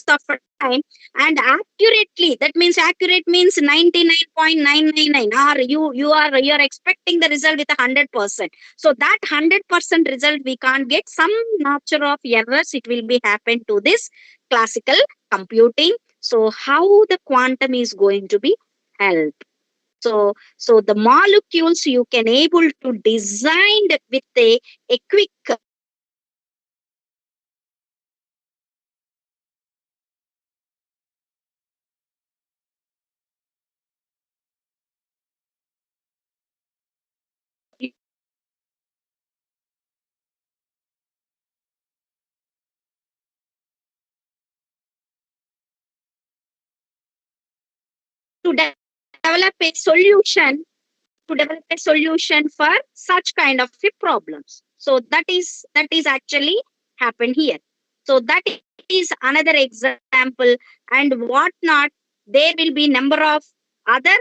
C: of time, and accurately, that means accurate means 99.999, or you're expecting the result with 100%. So that 100% result we can't get. Some nature of errors it will be happen to this classical computing. So how the quantum is going to be helped? So the molecules you can able to design with a quick to develop a solution, for such kind of problems. So that is actually happened here. So that is another example. And what not, there will be number of other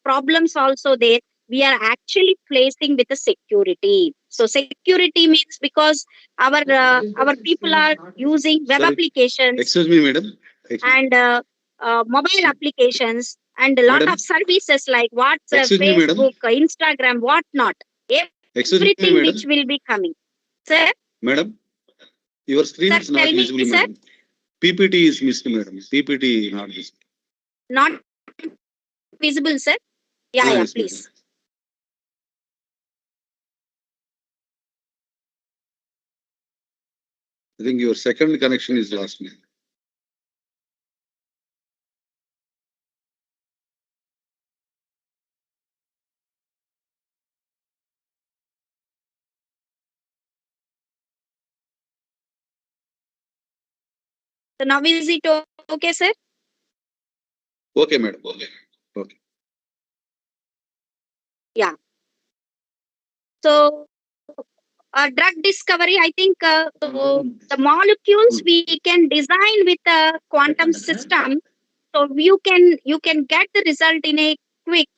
C: problems also there. We are actually placing with the security. So security means, because our people are using web
A: Sorry.
C: applications
A: Excuse me, madam.
C: and mobile applications, and a lot
A: Madam?
C: of services like WhatsApp,
A: Excuse me, madam.
C: Facebook, Instagram, whatnot.
A: Excuse me,
C: Everything
A: madam.
C: which will be coming. Sir,
A: Madam, your screen
C: Sir,
A: is not
C: tell me,
A: visible,
C: sir.
A: madam. PPT is missed, madam. PPT not visible.
C: Not visible, sir. Yeah, yeah,
A: Yes,
C: please.
A: madam. I think your second connection is lost, madam.
C: So now is it okay, sir?
A: Okay, madam. Okay. Okay.
C: Yeah. So drug discovery, I think the molecules we can design with a quantum system. So you can get the result in a quick.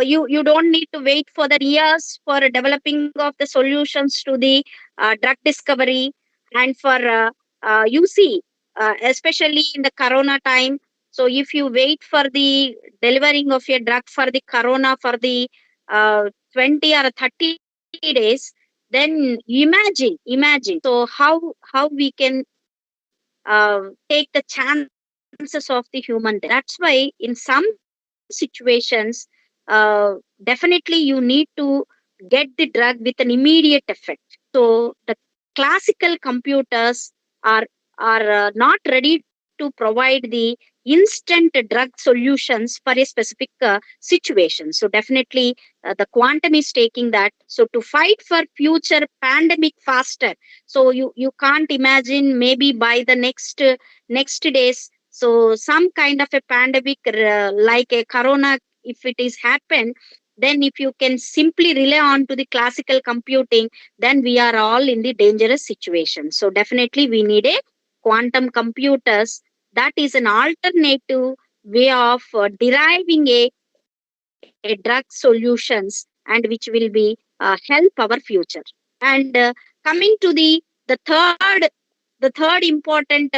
C: You don't need to wait for the years for developing of the solutions to the drug discovery, and for you see, especially in the corona time. So if you wait for the delivering of a drug for the corona for the 20 or 30 days, then imagine so how we can take the chances of the human. That's why in some situations, definitely you need to get the drug with an immediate effect. So the classical computers are not ready to provide the instant drug solutions for a specific situation. So definitely the quantum is taking that. So to fight for future pandemic faster. So you can't imagine maybe by the next days, so some kind of a pandemic like a corona, if it is happened, then if you can simply rely on to the classical computing, then we are all in the dangerous situation. So definitely we need a quantum computers. That is an alternative way of deriving a drug solutions, and which will be help our future. And coming to the third important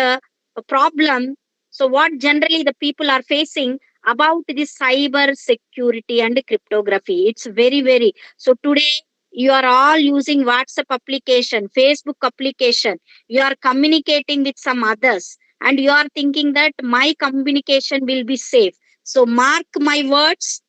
C: problem. So what generally the people are facing about the cyber security and cryptography, it's very so today you are all using WhatsApp application, Facebook application, you are communicating with some others, and you are thinking that my communication will be safe. So mark my words,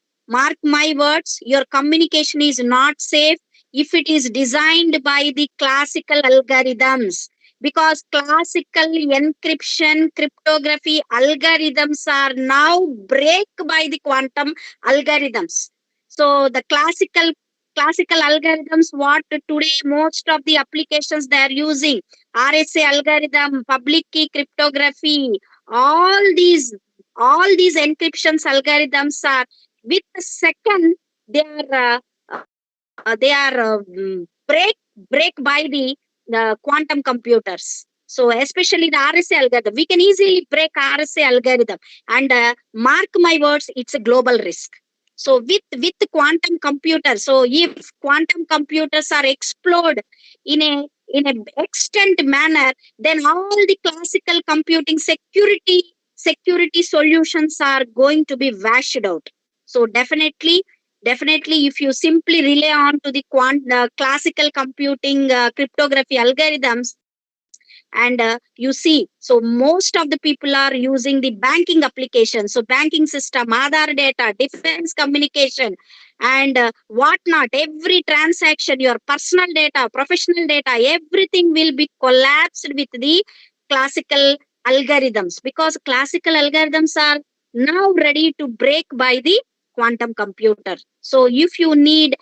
C: your communication is not safe if it is designed by the classical algorithms, because classical encryption cryptography algorithms are now break by the quantum algorithms. So the classical algorithms, what today most of the applications they are using, RSA algorithm, public key cryptography, all these all these encryptions algorithms are with a second, they are break by the quantum computers. So especially the RSA algorithm, we can easily break RSA algorithm. And mark my words, it's a global risk. So with quantum computers, so if quantum computers are explode in a extent manner, then all the classical computing security solutions are going to be washed out. So definitely if you simply rely on to the classical computing cryptography algorithms, and you see, so most of the people are using the banking application, so banking system, Aadhaar data, defense communication, and whatnot, every transaction, your personal data, professional data, everything will be collapsed with the classical algorithms, because classical algorithms are now ready to break by the quantum computer. So if you need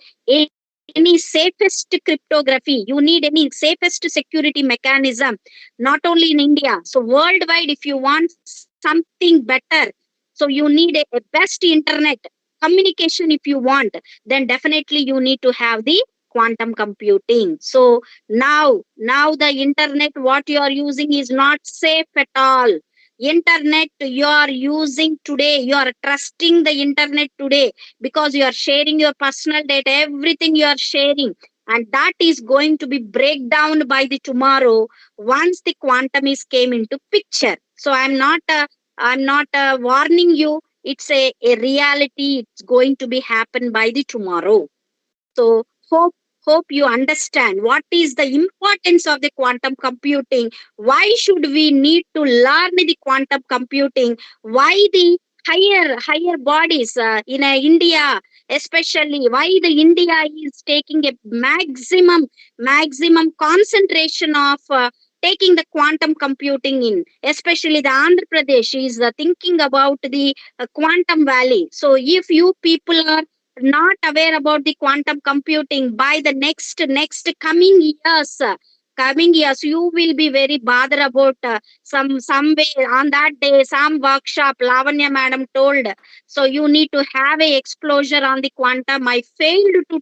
C: any safest cryptography, you need any safest security mechanism, not only in India, so worldwide, if you want something better, so you need a best internet communication. If you want, then definitely you need to have the quantum computing. So now the internet what you are using is not safe at all. Internet you are using today, you are trusting the internet today, because you are sharing your personal data, everything you are sharing, and that is going to be breakdown by the tomorrow once the quantum is came into picture. So I'm not warning you, it's a reality. It's going to be happen by the tomorrow. So hope you understand what is the importance of the quantum computing. Why should we need to learn the quantum computing? Why the higher bodies in India, especially why the India is taking a maximum concentration of taking the quantum computing in, especially the Andhra Pradesh is thinking about the quantum valley. So if you people are not aware about the quantum computing, by the next coming years you will be very bothered about some way. On that day, some workshop Lavanya madam told, so you need to have a exposure on the quantum. I failed to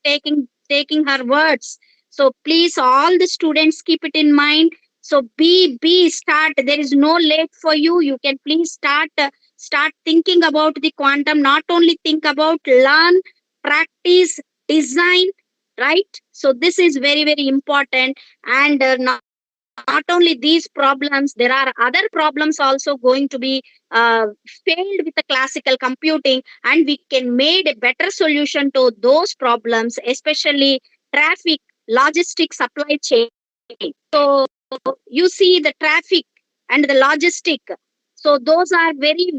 C: taking her words. So please, all the students, keep it in mind. So be start. There is no late for you. You can please start thinking about the quantum. Not only think about, learn, practice, design, right? So this is very important. And not only these problems, there are other problems also going to be failed with the classical computing, and we can made a better solution to those problems, especially traffic, logistics, supply chain. So you see the traffic and the logistic. So those are very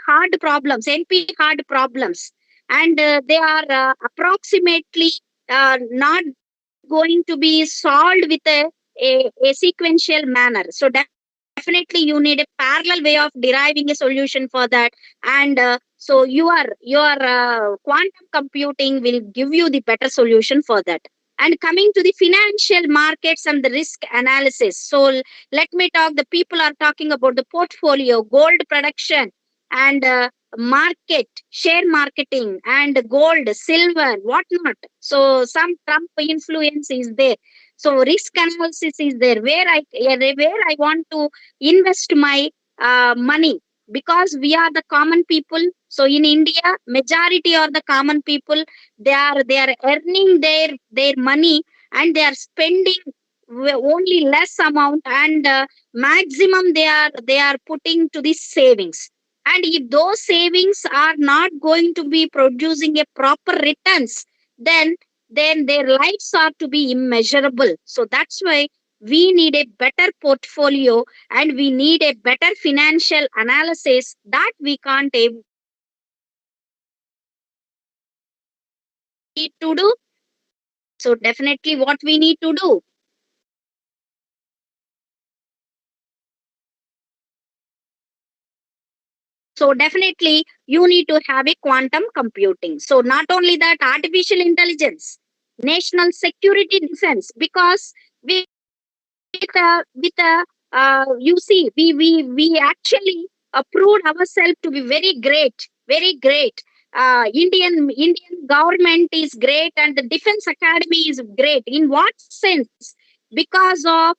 C: hard problems, NP hard problems, and they are approximately not going to be solved with a sequential manner. So definitely you need a parallel way of deriving a solution for that. And so your quantum computing will give you the better solution for that. And coming to the financial markets and the risk analysis. So let me talk. The people are talking about the portfolio, gold production, and market, share marketing, and gold, silver, whatnot. So some Trump influence is there. So risk analysis is there, where I want to invest my money, because we are the common people. So in India, majority are the common people. They are earning their money, and they are spending only less amount, and maximum they are putting to the savings. And if those savings are not going to be producing a proper returns, then their lives are to be immeasurable. So that's why we need a better portfolio, and we need a better financial analysis that we can't able to do. Need to do. So definitely what we need to do. So definitely you need to have a quantum computing. So not only that, artificial intelligence, national security, defense, because with you see, we actually proved ourselves to be very great, very great. Indian government is great, and the defense academy is great. In what sense? Because of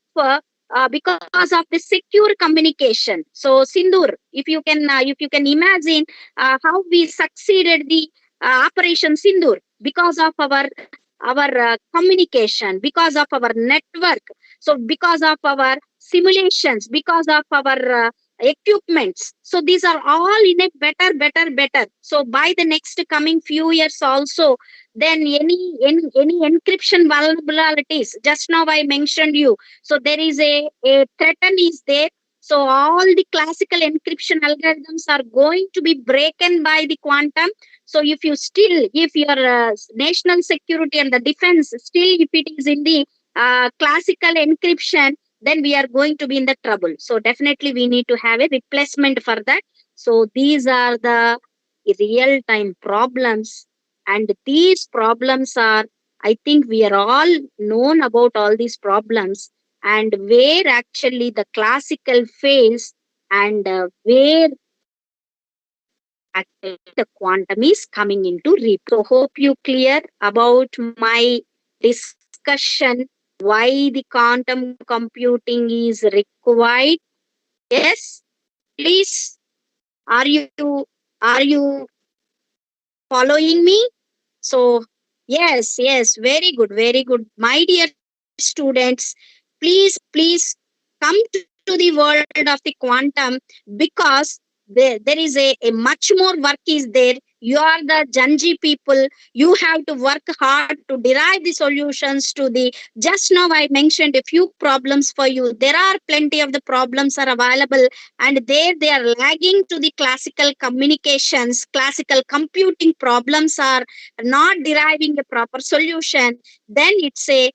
C: because of the secure communication. So Sindur, if you can imagine how we succeeded the operation Sindur, because of our communication, because of our network. So because of our simulations, because of our equipments. So these are all in a better. So by the next coming few years also, then any encryption vulnerabilities, just now I mentioned you. So there is a threat is there. So all the classical encryption algorithms are going to be broken by the quantum. So if your national security and the defense still, if it is in the classical encryption, then we are going to be in the trouble. So definitely we need to have a replacement for that. So these are the real time problems, and these problems are, I think we are all known about all these problems, and where actually the classical fails, and where actually the quantum is coming into reap. So hope you clear about my discussion why the quantum computing is required. Yes, please. Are you following me? So yes, very good. My dear students, please come to the world of the quantum, because there is a much more work is there. You are the Janji people. You have to work hard to derive the solutions to the, just now I mentioned a few problems for you. There are plenty of the problems are available, and there they are lagging to the classical communications, classical computing problems are not deriving a proper solution. Then it's a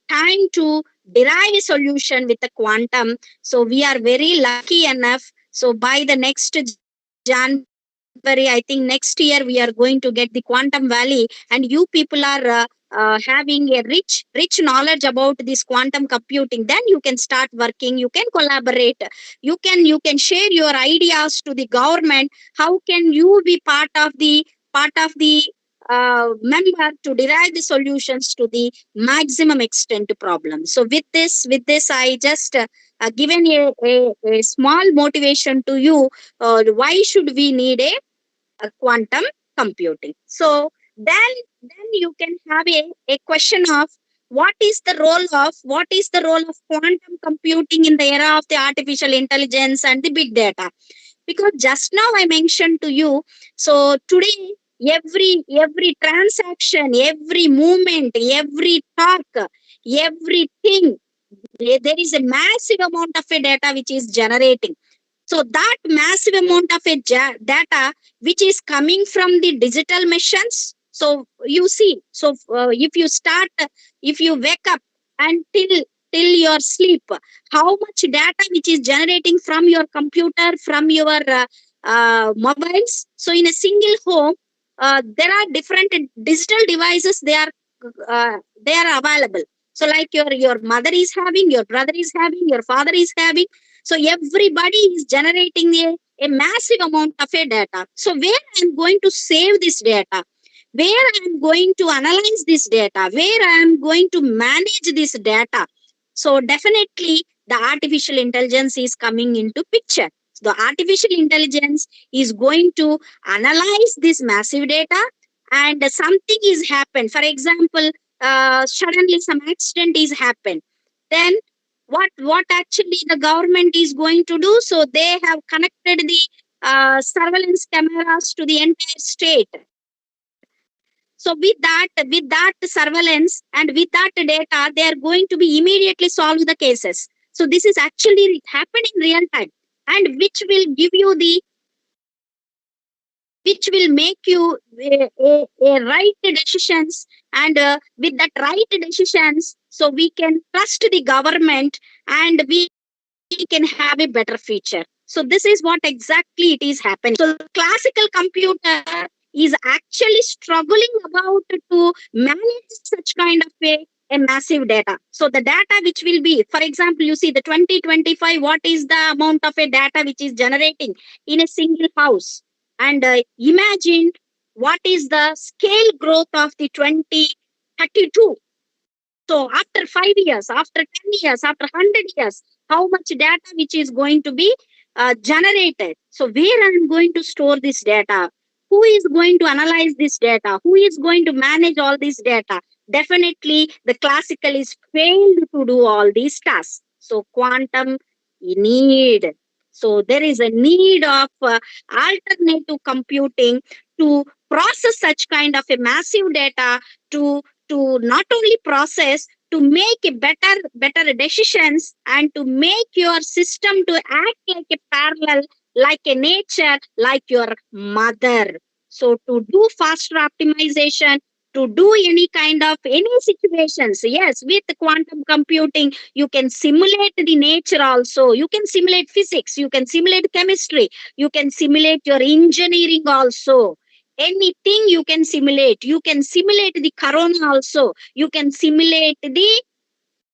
C: time to derive a solution with the quantum. So we are very lucky enough. So by the next January, I think next year, we are going to get the quantum valley, and you people are having a rich knowledge about this quantum computing. Then you can start working, you can collaborate, you can share your ideas to the government. How can you be part of the member to derive the solutions to the maximum extent to problems? So with this I just given a small motivation to you. Why should we need a quantum computing? So then you can have a question of what is the role of quantum computing in the era of the artificial intelligence and the big data? Because just now I mentioned to you, so today every transaction, every movement, every talk, everything, there is a massive amount of a data which is generating. So that massive amount of a data which is coming from the digital machines. So you see, so if you wake up until your sleep, how much data which is generating from your computer, from your mobiles. So in a single home, there are different digital devices. They are available. So like your mother is having, your brother is having, your father is having. So everybody is generating a massive amount of a data. So where I'm going to save this data, where I'm going to analyze this data, where I'm going to manage this data. So definitely the artificial intelligence is coming into picture. The artificial intelligence is going to analyze this massive data, and something is happened. For example, suddenly some accident is happened. Then what actually the government is going to do? So they have connected the surveillance cameras to the entire state. So with that surveillance and with that data, they are going to be immediately solve the cases. So this is actually happening in real time, and which will give you the, which will make you a right decisions. And with that right decisions, so we can trust the government, and we can have a better future. So this is what exactly it is happening. So classical computer is actually struggling about to manage such kind of a massive data. So the data which will be, for example, you see the 2025, what is the amount of a data which is generating in a single house? And imagine what is the scale growth of the 2032. So after 5 years, after 10 years, after 100 years, how much data which is going to be generated? So where I am going to store this data? Who is going to analyze this data? Who is going to manage all this data? Definitely the classical is failed to do all these tasks. So quantum need. So there is a need of alternative computing to process such kind of a massive data, to not only process, to make a better decisions, and to make your system to act like a parallel, like a nature, like your mother. So to do faster optimization, to do any kind of any situations, yes, with quantum computing you can simulate the nature also, you can simulate physics, you can simulate chemistry, you can simulate your engineering also. Anything you can simulate. You can simulate the corona also. You can simulate the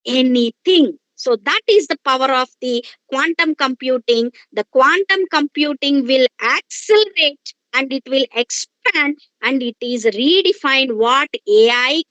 C: anything. So that is the power of the quantum computing. The quantum computing will accelerate, and it will expand, and it is redefined what AI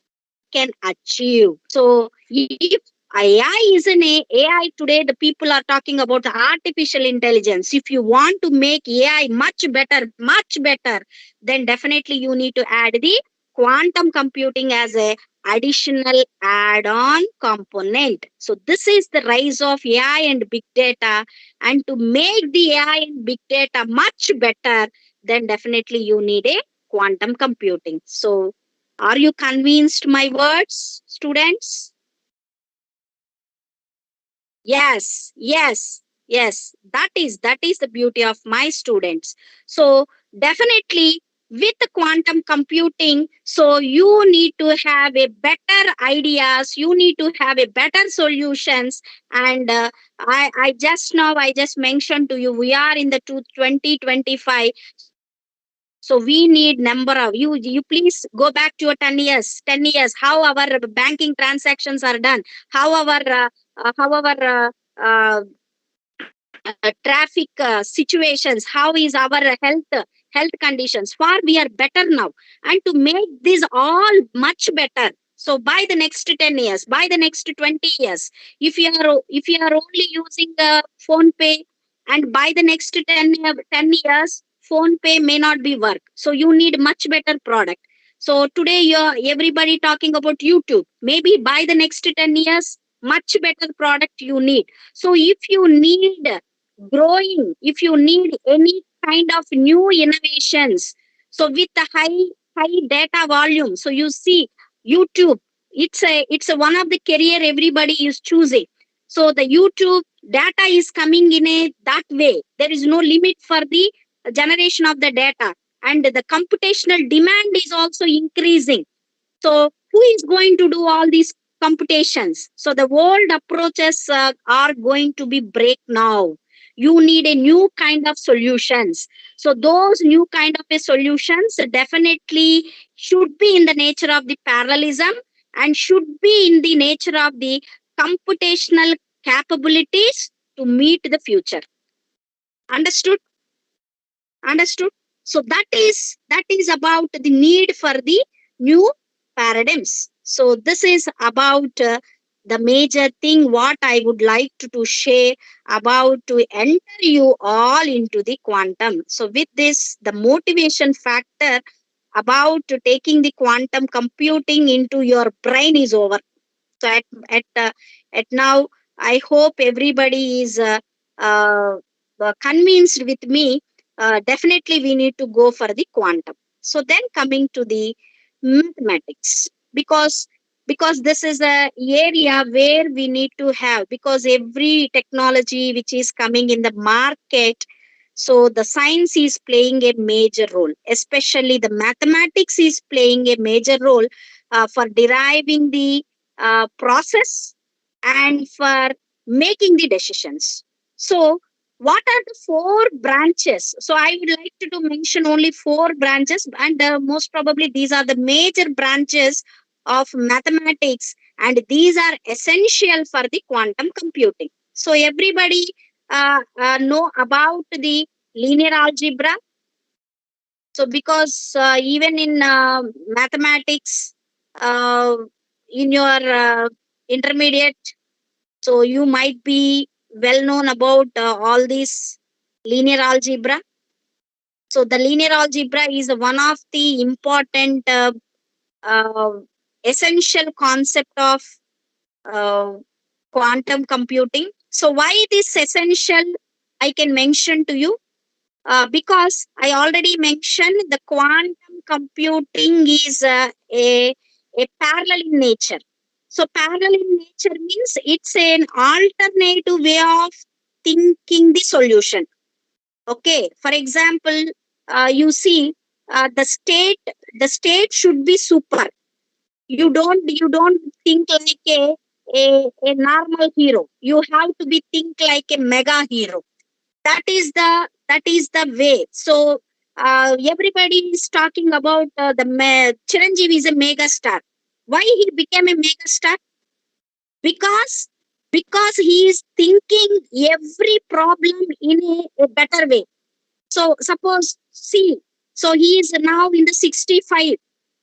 C: can achieve. So if AI is an AI today, the people are talking about artificial intelligence. If you want to make AI much better, then definitely you need to add the quantum computing as a additional add-on component. So this is the rise of AI and big data. And to make the AI and big data much better, then definitely you need a quantum computing. So are you convinced my words, students? Yes, yes, yes. That is the beauty of my students. So definitely with the quantum computing, so you need to have a better ideas, you need to have a better solutions. And I just mentioned to you, we are in the 2025. So we need number of you please go back to your 10 years, how our banking transactions are done, how our traffic situations, how is our health conditions, far we are better now. And to make this all much better, so by the next 10 years, by the next 20 years, if you are only using phone pay, and by the next 10 years phone pay may not be work, so you need much better product. So today you're everybody talking about YouTube, maybe by the next 10 years much better product you need. So if you need growing, if you need any kind of new innovations, so with the high data volume, so you see YouTube, it's a one of the career everybody is choosing. So the YouTube data is coming in a that way, there is no limit for the generation of the data, and the computational demand is also increasing. So who is going to do all these computations? So the old approaches are going to be break now. You need a new kind of solutions. So those new kind of a solutions definitely should be in the nature of the parallelism, and should be in the nature of the computational capabilities to meet the future. Understood? Understood? So that is about the need for the new paradigms. So this is about the major thing what I would like to share about to enter you all into the quantum. So with this, the motivation factor about taking the quantum computing into your brain is over. So at now, I hope everybody is convinced with me. Definitely, we need to go for the quantum. So then, coming to the mathematics, because this is a area where we need to have, because every technology which is coming in the market, so the science is playing a major role, especially the mathematics is playing a major role for deriving the process and for making the decisions. So what are the four branches? So I would like to mention only four branches, and most probably these are the major branches of mathematics, and these are essential for the quantum computing. So everybody know about the linear algebra. So because even in mathematics, uh, in your intermediate, so you might be well known about all these linear algebra. So the linear algebra is one of the important uh, essential concept of uh, quantum computing. So why it is essential, I can mention to you. Because I already mentioned the quantum computing is a parallel in nature. So parallel in nature means it's an alternative way of thinking the solution. Okay. For example, you see the state should be super. You don't think like a normal hero. You have to be think like a mega hero. That is the way. So everybody is talking about Chiranjeev is a mega star. Why he became a mega star? Because he is thinking every problem in a better way. So suppose see, so he is now in the 65,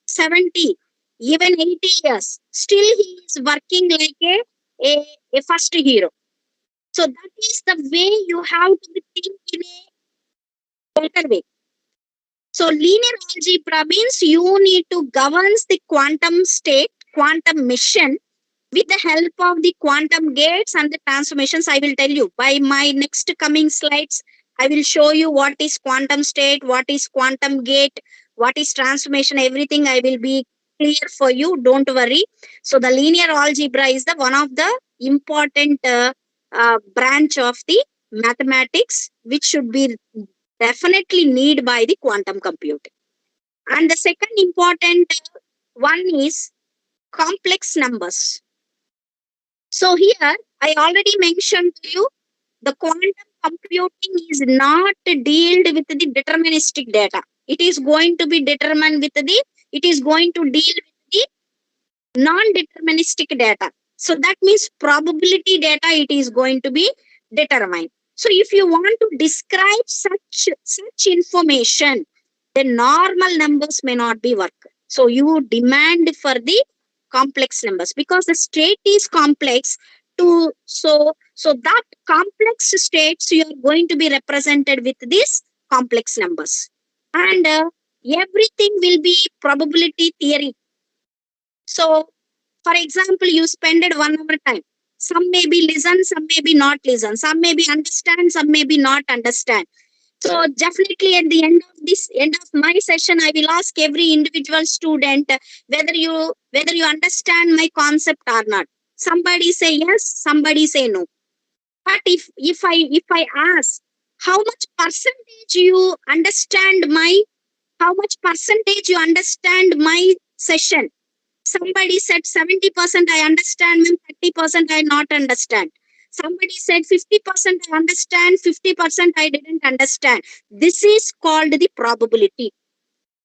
C: 70, even 80 years. Still he is working like a first hero. So that is the way you have to be think in a better way. So linear algebra means you need to govern the quantum state quantum mission with the help of the quantum gates and the transformations. I will tell you by my next coming slides. I will show you what is quantum state, what is quantum gate, what is transformation, everything I will be clear for you. Don't worry. So the linear algebra is the one of the important branch of the mathematics, which should be definitely need by the quantum computing. And the second important one is complex numbers. So here I already mentioned to you the quantum computing is not dealt with the deterministic data. It is going to be determined with the, it is going to deal with the non-deterministic data. So that means probability data it is going to be determined. So if you want to describe such information, then normal numbers may not be work. So you demand for the complex numbers because the state is complex to so that complex states you are going to be represented with these complex numbers. And everything will be probability theory. So for example, you spend it 1 hour time. Some may be listen, some may be not listen, some may be understand, some may be not understand. So definitely at the end of my session, I will ask every individual student whether you understand my concept or not. Somebody say yes, somebody say no. But if I ask how much percentage you understand my session, somebody said 70% I understand, ma'am, 30% I not understand. Somebody said 50% I understand, 50% I didn't understand. This is called the probability.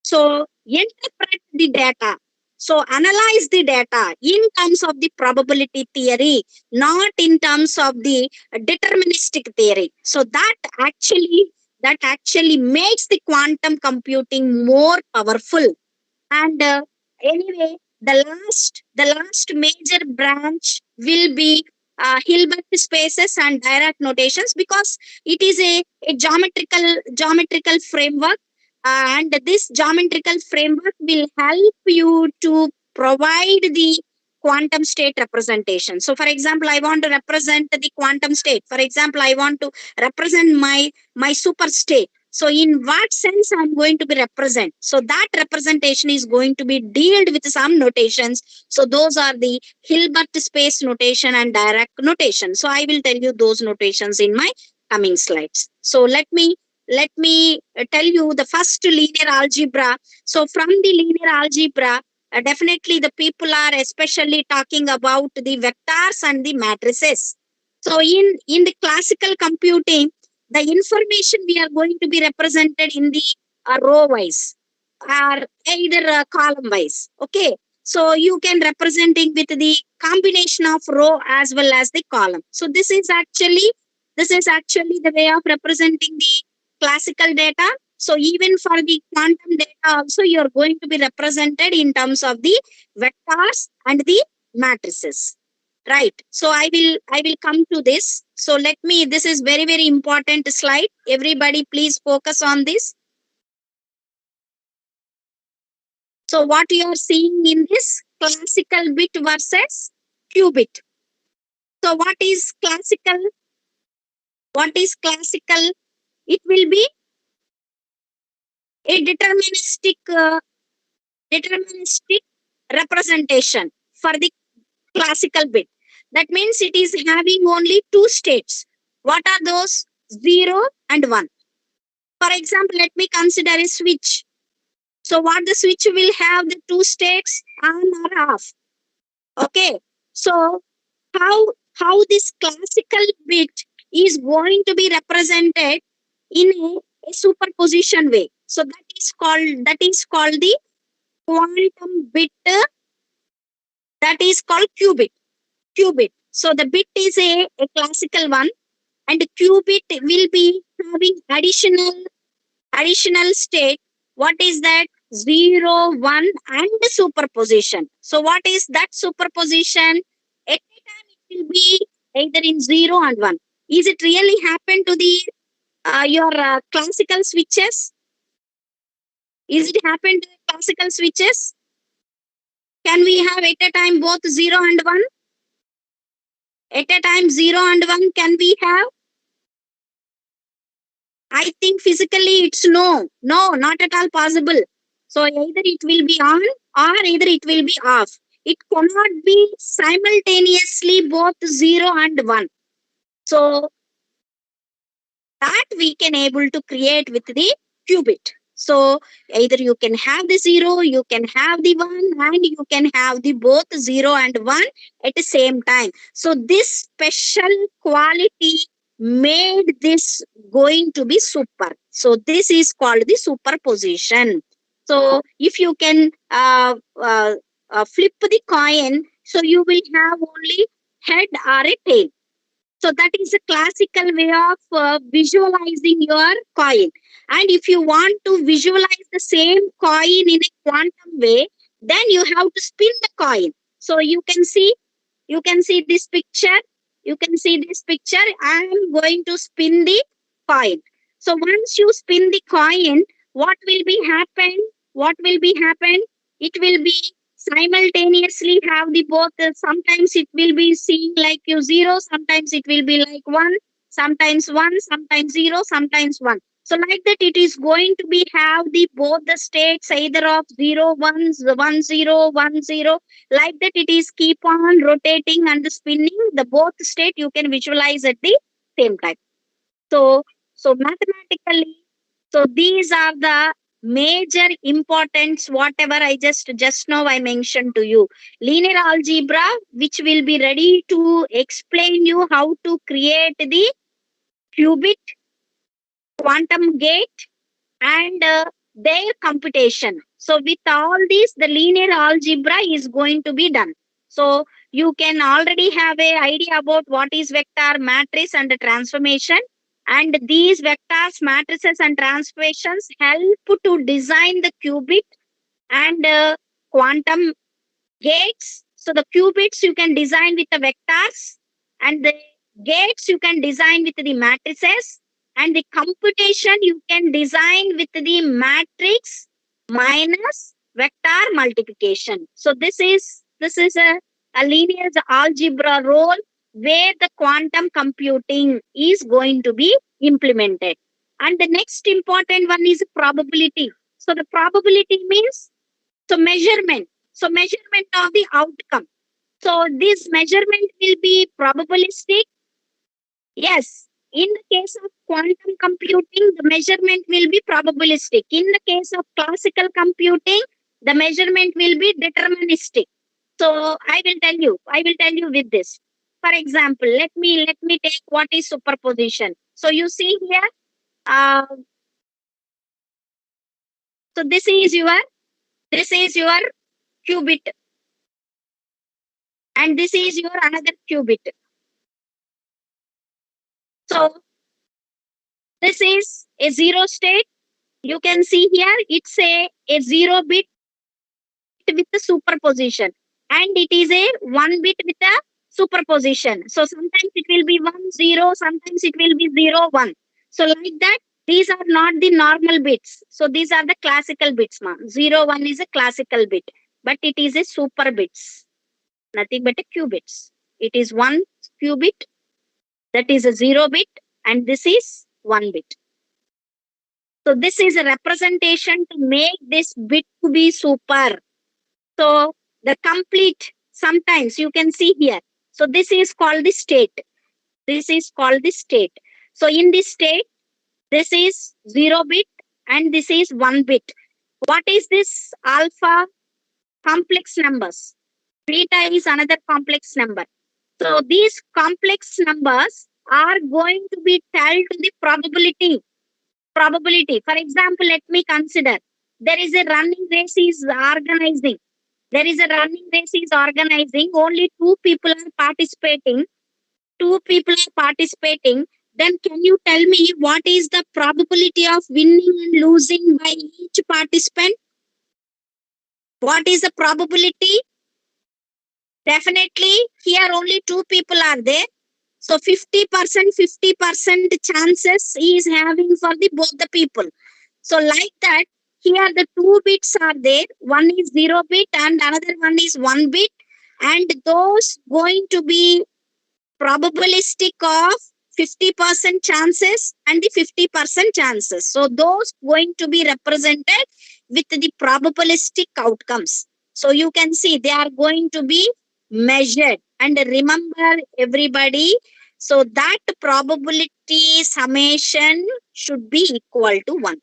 C: So interpret the data. So analyze the data in terms of the probability theory, not in terms of the deterministic theory. So that actually makes the quantum computing more powerful. And anyway, the last major branch will be Hilbert spaces and Dirac notations because it is a geometrical framework, and this geometrical framework will help you to provide the quantum state representation. So, for example, I want to represent the quantum state. For example, I want to represent my super state. So in what sense I'm going to be represent? So that representation is going to be dealt with some notations. So those are the Hilbert space notation and Dirac notation. So I will tell you those notations in my coming slides. So let me tell you the first linear algebra. So from the linear algebra, definitely the people are especially talking about the vectors and the matrices. So in the classical computing, the information we are going to be represented in the row wise or either column wise. Okay. So you can representing with the combination of row as well as the column. So this is actually the way of representing the classical data. So even for the quantum data also you are going to be represented in terms of the vectors and the matrices. Right. So I will come to this. So this is very, very important slide. Everybody please focus on this. So what you are seeing in this classical bit versus qubit. So what is classical? What is classical? It will be a deterministic representation for the classical bit. That means it is having only two states. What are those? 0 and 1. For example, let me consider a switch. So what the switch will have the two states, on or off. Okay. So how this classical bit is going to be represented in a superposition way. So that is called the quantum bit. That is called qubit. So the bit is a classical one, and qubit will be having additional state. What is that? 0, 1 and superposition. So what is that superposition? At a time it will be either in 0 and 1. Is it really happen to the your classical switches? Is it happen to classical switches? Can we have at a time both 0 and 1? At a time 0 and 1 can we have? I think physically it's no. No, not at all possible. So either it will be on or either it will be off. It cannot be simultaneously both 0 and 1. So that we can able to create with the qubit. So either you can have the 0, you can have the 1, and you can have the both 0 and 1 at the same time. So this special quality made this going to be super. So this is called the superposition. So if you can flip the coin, so you will have only head or a tail. So that is a classical way of visualizing your coin. And if you want to visualize the same coin in a quantum way, then you have to spin the coin. So you can see this picture. You can see this picture. I am going to spin the coin. So once you spin the coin, what will be happen? What will be happen? It will be simultaneously have the both. Sometimes it will be seeing like you 0, sometimes it will be like 1, sometimes 1, sometimes 0, sometimes 1. So like that, it is going to be have the both the states either of 0, 1, 1, 0, 1, 0. Like that, it is keep on rotating and spinning. The both state you can visualize at the same time. So mathematically, so these are the major importance, whatever I just now I mentioned to you. Linear algebra, which will be ready to explain you how to create the qubit, quantum gate, and their computation. So with all this, the linear algebra is going to be done. So you can already have an idea about what is vector, matrix, and the transformation. And these vectors, matrices, and transformations help to design the qubit and quantum gates. So the qubits you can design with the vectors, and the gates you can design with the matrices, and the computation you can design with the matrix minus vector multiplication. So this is a linear algebra role where the quantum computing is going to be implemented. And the next important one is probability. So the probability means measurement. So measurement of the outcome. So this measurement will be probabilistic. Yes. In the case of quantum computing, the measurement will be probabilistic. In the case of classical computing, the measurement will be deterministic. So I will tell you with this. For example, let me take what is superposition. So you see here, so this is your qubit, and this is your another qubit. So this is a 0 state. You can see here it's a 0 bit with the superposition, and it is a 1 bit with a superposition. So sometimes it will be 1, 0, sometimes it will be 0, 1. So like that, these are not the normal bits. So these are the classical bits, ma. 0, 1 is a classical bit, but it is a super bits, nothing but a qubits. It is 1 qubit, that is a 0 bit, and this is 1 bit. So this is a representation to make this bit to be super. So the complete, sometimes you can see here. So this is called the state. This is called the state. So in this state, this is 0 bit and this is 1 bit. What is this alpha? Complex numbers. Beta is another complex number. So these complex numbers are going to be told to the probability. For example, let me consider there is a running race is organizing. Only two people are participating. Then can you tell me what is the probability of winning and losing by each participant? What is the probability? Definitely here only two people are there. So 50% chances he is having for the both the people. So like that, here the 2 bits are there. One is 0 bit and another one is 1 bit. And those going to be probabilistic of 50% chances and the 50% chances. So those going to be represented with the probabilistic outcomes. So you can see they are going to be measured. And remember everybody, so that probability summation should be equal to 1.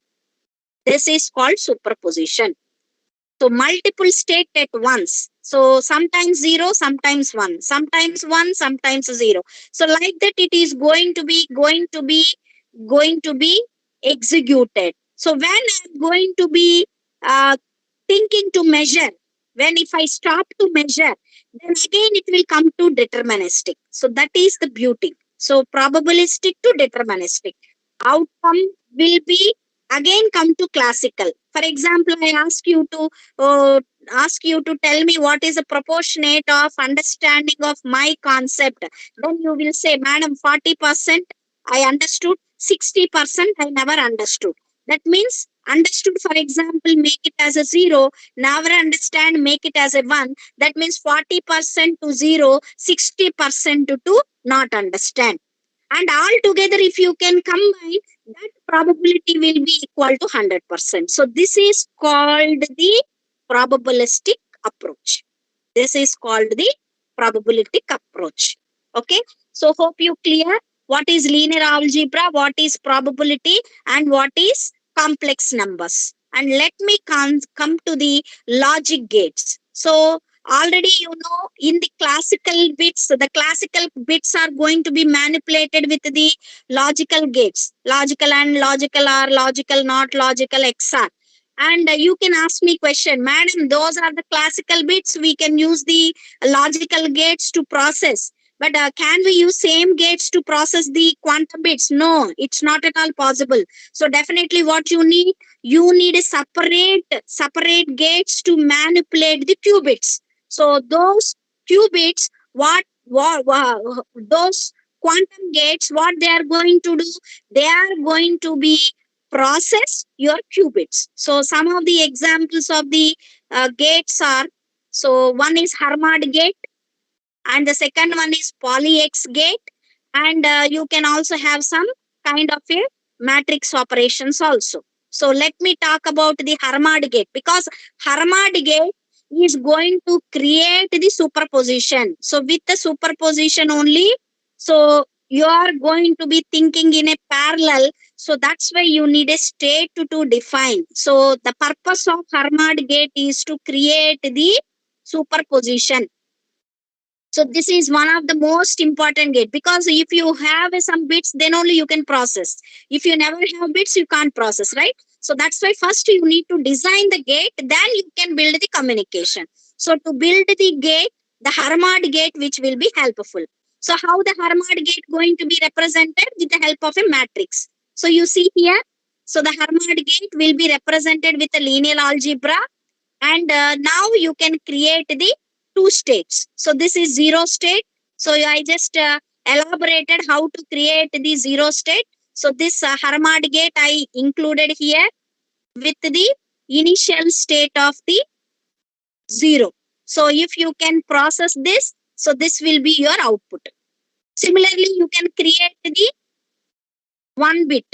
C: This is called superposition. So multiple state at once. So sometimes 0, sometimes 1, sometimes 1, sometimes 0. So like that it is going to be executed. So when I'm going to be thinking to measure, when if I stop to measure, then again it will come to deterministic. So that is the beauty. So probabilistic to deterministic. Outcome will be again come to classical. For example, I ask you to tell me what is a proportionate of understanding of my concept. Then you will say, madam, 40% I understood, 60% I never understood. That means understood, for example, make it as a 0, never understand, make it as a 1. That means 40% to 0, 60% to not understand. And all together, if you can combine, that probability will be equal to 100%. So this is called the probabilistic approach. This is called the probabilistic approach. Okay. So hope you clear what is linear algebra, what is probability, and what is complex numbers. And let me come to the logic gates. So already you know in the classical bits are going to be manipulated with the logical gates, logical and logical or logical not logical XR. And you can ask me question, madam, those are the classical bits, we can use the logical gates to process, but can we use same gates to process the quantum bits? No, it's not at all possible. So definitely what you need a separate gates to manipulate the qubits. So those qubits, those quantum gates, what they are going to do, they are going to be process your qubits. So some of the examples of the gates are, so one is Hermite gate, and the second one is poly-X gate, and you can also have some kind of a matrix operations also. So let me talk about the Hermite gate, because Hermite gate is going to create the superposition. So with the superposition only, so you are going to be thinking in a parallel. So that's why you need a state to define. So the purpose of Hermite gate is to create the superposition. So this is one of the most important gate, because if you have some bits, then only you can process. If you never have bits, you can't process, right? So that's why first you need to design the gate, then you can build the communication. So to build the gate, the Hermite gate, which will be helpful. So how the Hermite gate going to be represented? With the help of a matrix. So you see here, so the Hermite gate will be represented with a linear algebra, and now you can create the 2 states. So this is 0 state. So I just elaborated how to create the 0 state. So this Hermite gate I included here with the initial state of the 0. So if you can process this, so this will be your output. Similarly, you can create the 1 bit.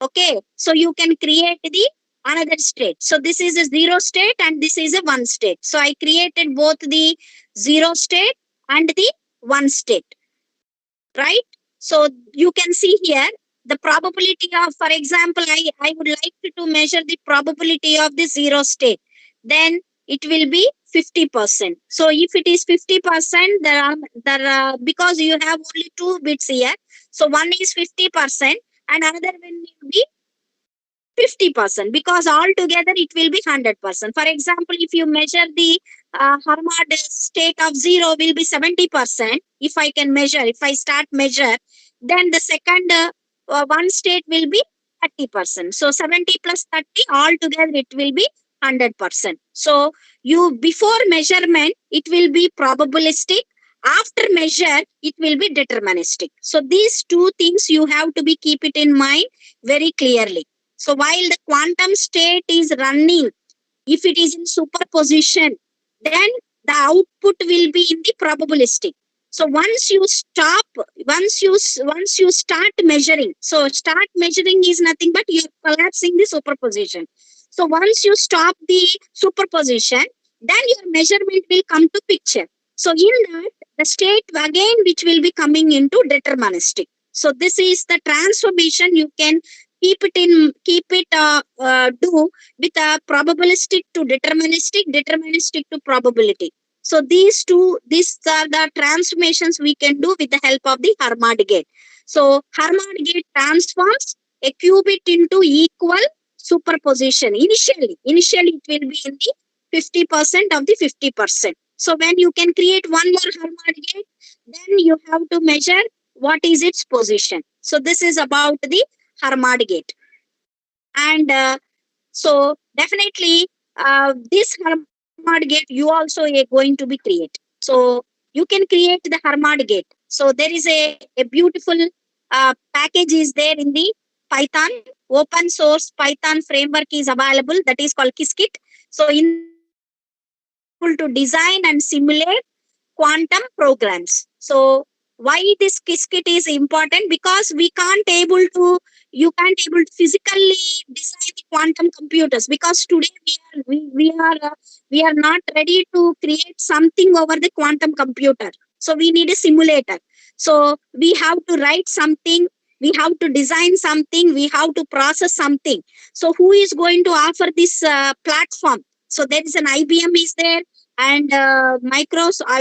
C: Okay, so you can create the another state. So this is a 0 state and this is a 1 state. So I created both the 0 state and the 1 state, right? So you can see here the probability of, for example, I would like to measure the probability of the 0 state. Then it will be 50%. So if it is 50%, because you have only 2 bits here. So one is 50% and another one will be 50%, because altogether it will be 100%. For example, if you measure the Hermite state of 0 will be 70%. If I can measure, if I start measure, then the second one state will be 30%. So 70 plus 30 altogether it will be 100%. So you before measurement it will be probabilistic. After measure it will be deterministic. So these 2 things you have to be keep it in mind very clearly. So while the quantum state is running, if it is in superposition, then the output will be in the probabilistic. So once you start measuring, so start measuring is nothing but you're collapsing the superposition. So once you stop the superposition, then your measurement will come to picture. So in that, the state again which will be coming into deterministic. So this is the transformation you can keep it do with a probabilistic to deterministic, deterministic to probability. So these are the transformations we can do with the help of the Hermite gate. So Hermite gate transforms a qubit into equal superposition. Initially it will be in the 50% of the 50%. So when you can create one more Hermite gate, then you have to measure what is its position. So this is about the Hermite gate. And so definitely this Hermite gate you also are going to be create. So you can create the Hermite gate. So there is a beautiful package is there in the Python. Open source Python framework is available, that is called Qiskit. So in that you will be able to design and simulate quantum programs. So why this Qiskit is important? Because you can't able to physically design the quantum computers, because today we are not ready to create something over the quantum computer. So we need a simulator. So we have to write something, we have to design something, we have to process something. So who is going to offer this platform? So there is an IBM is there, and Microsoft,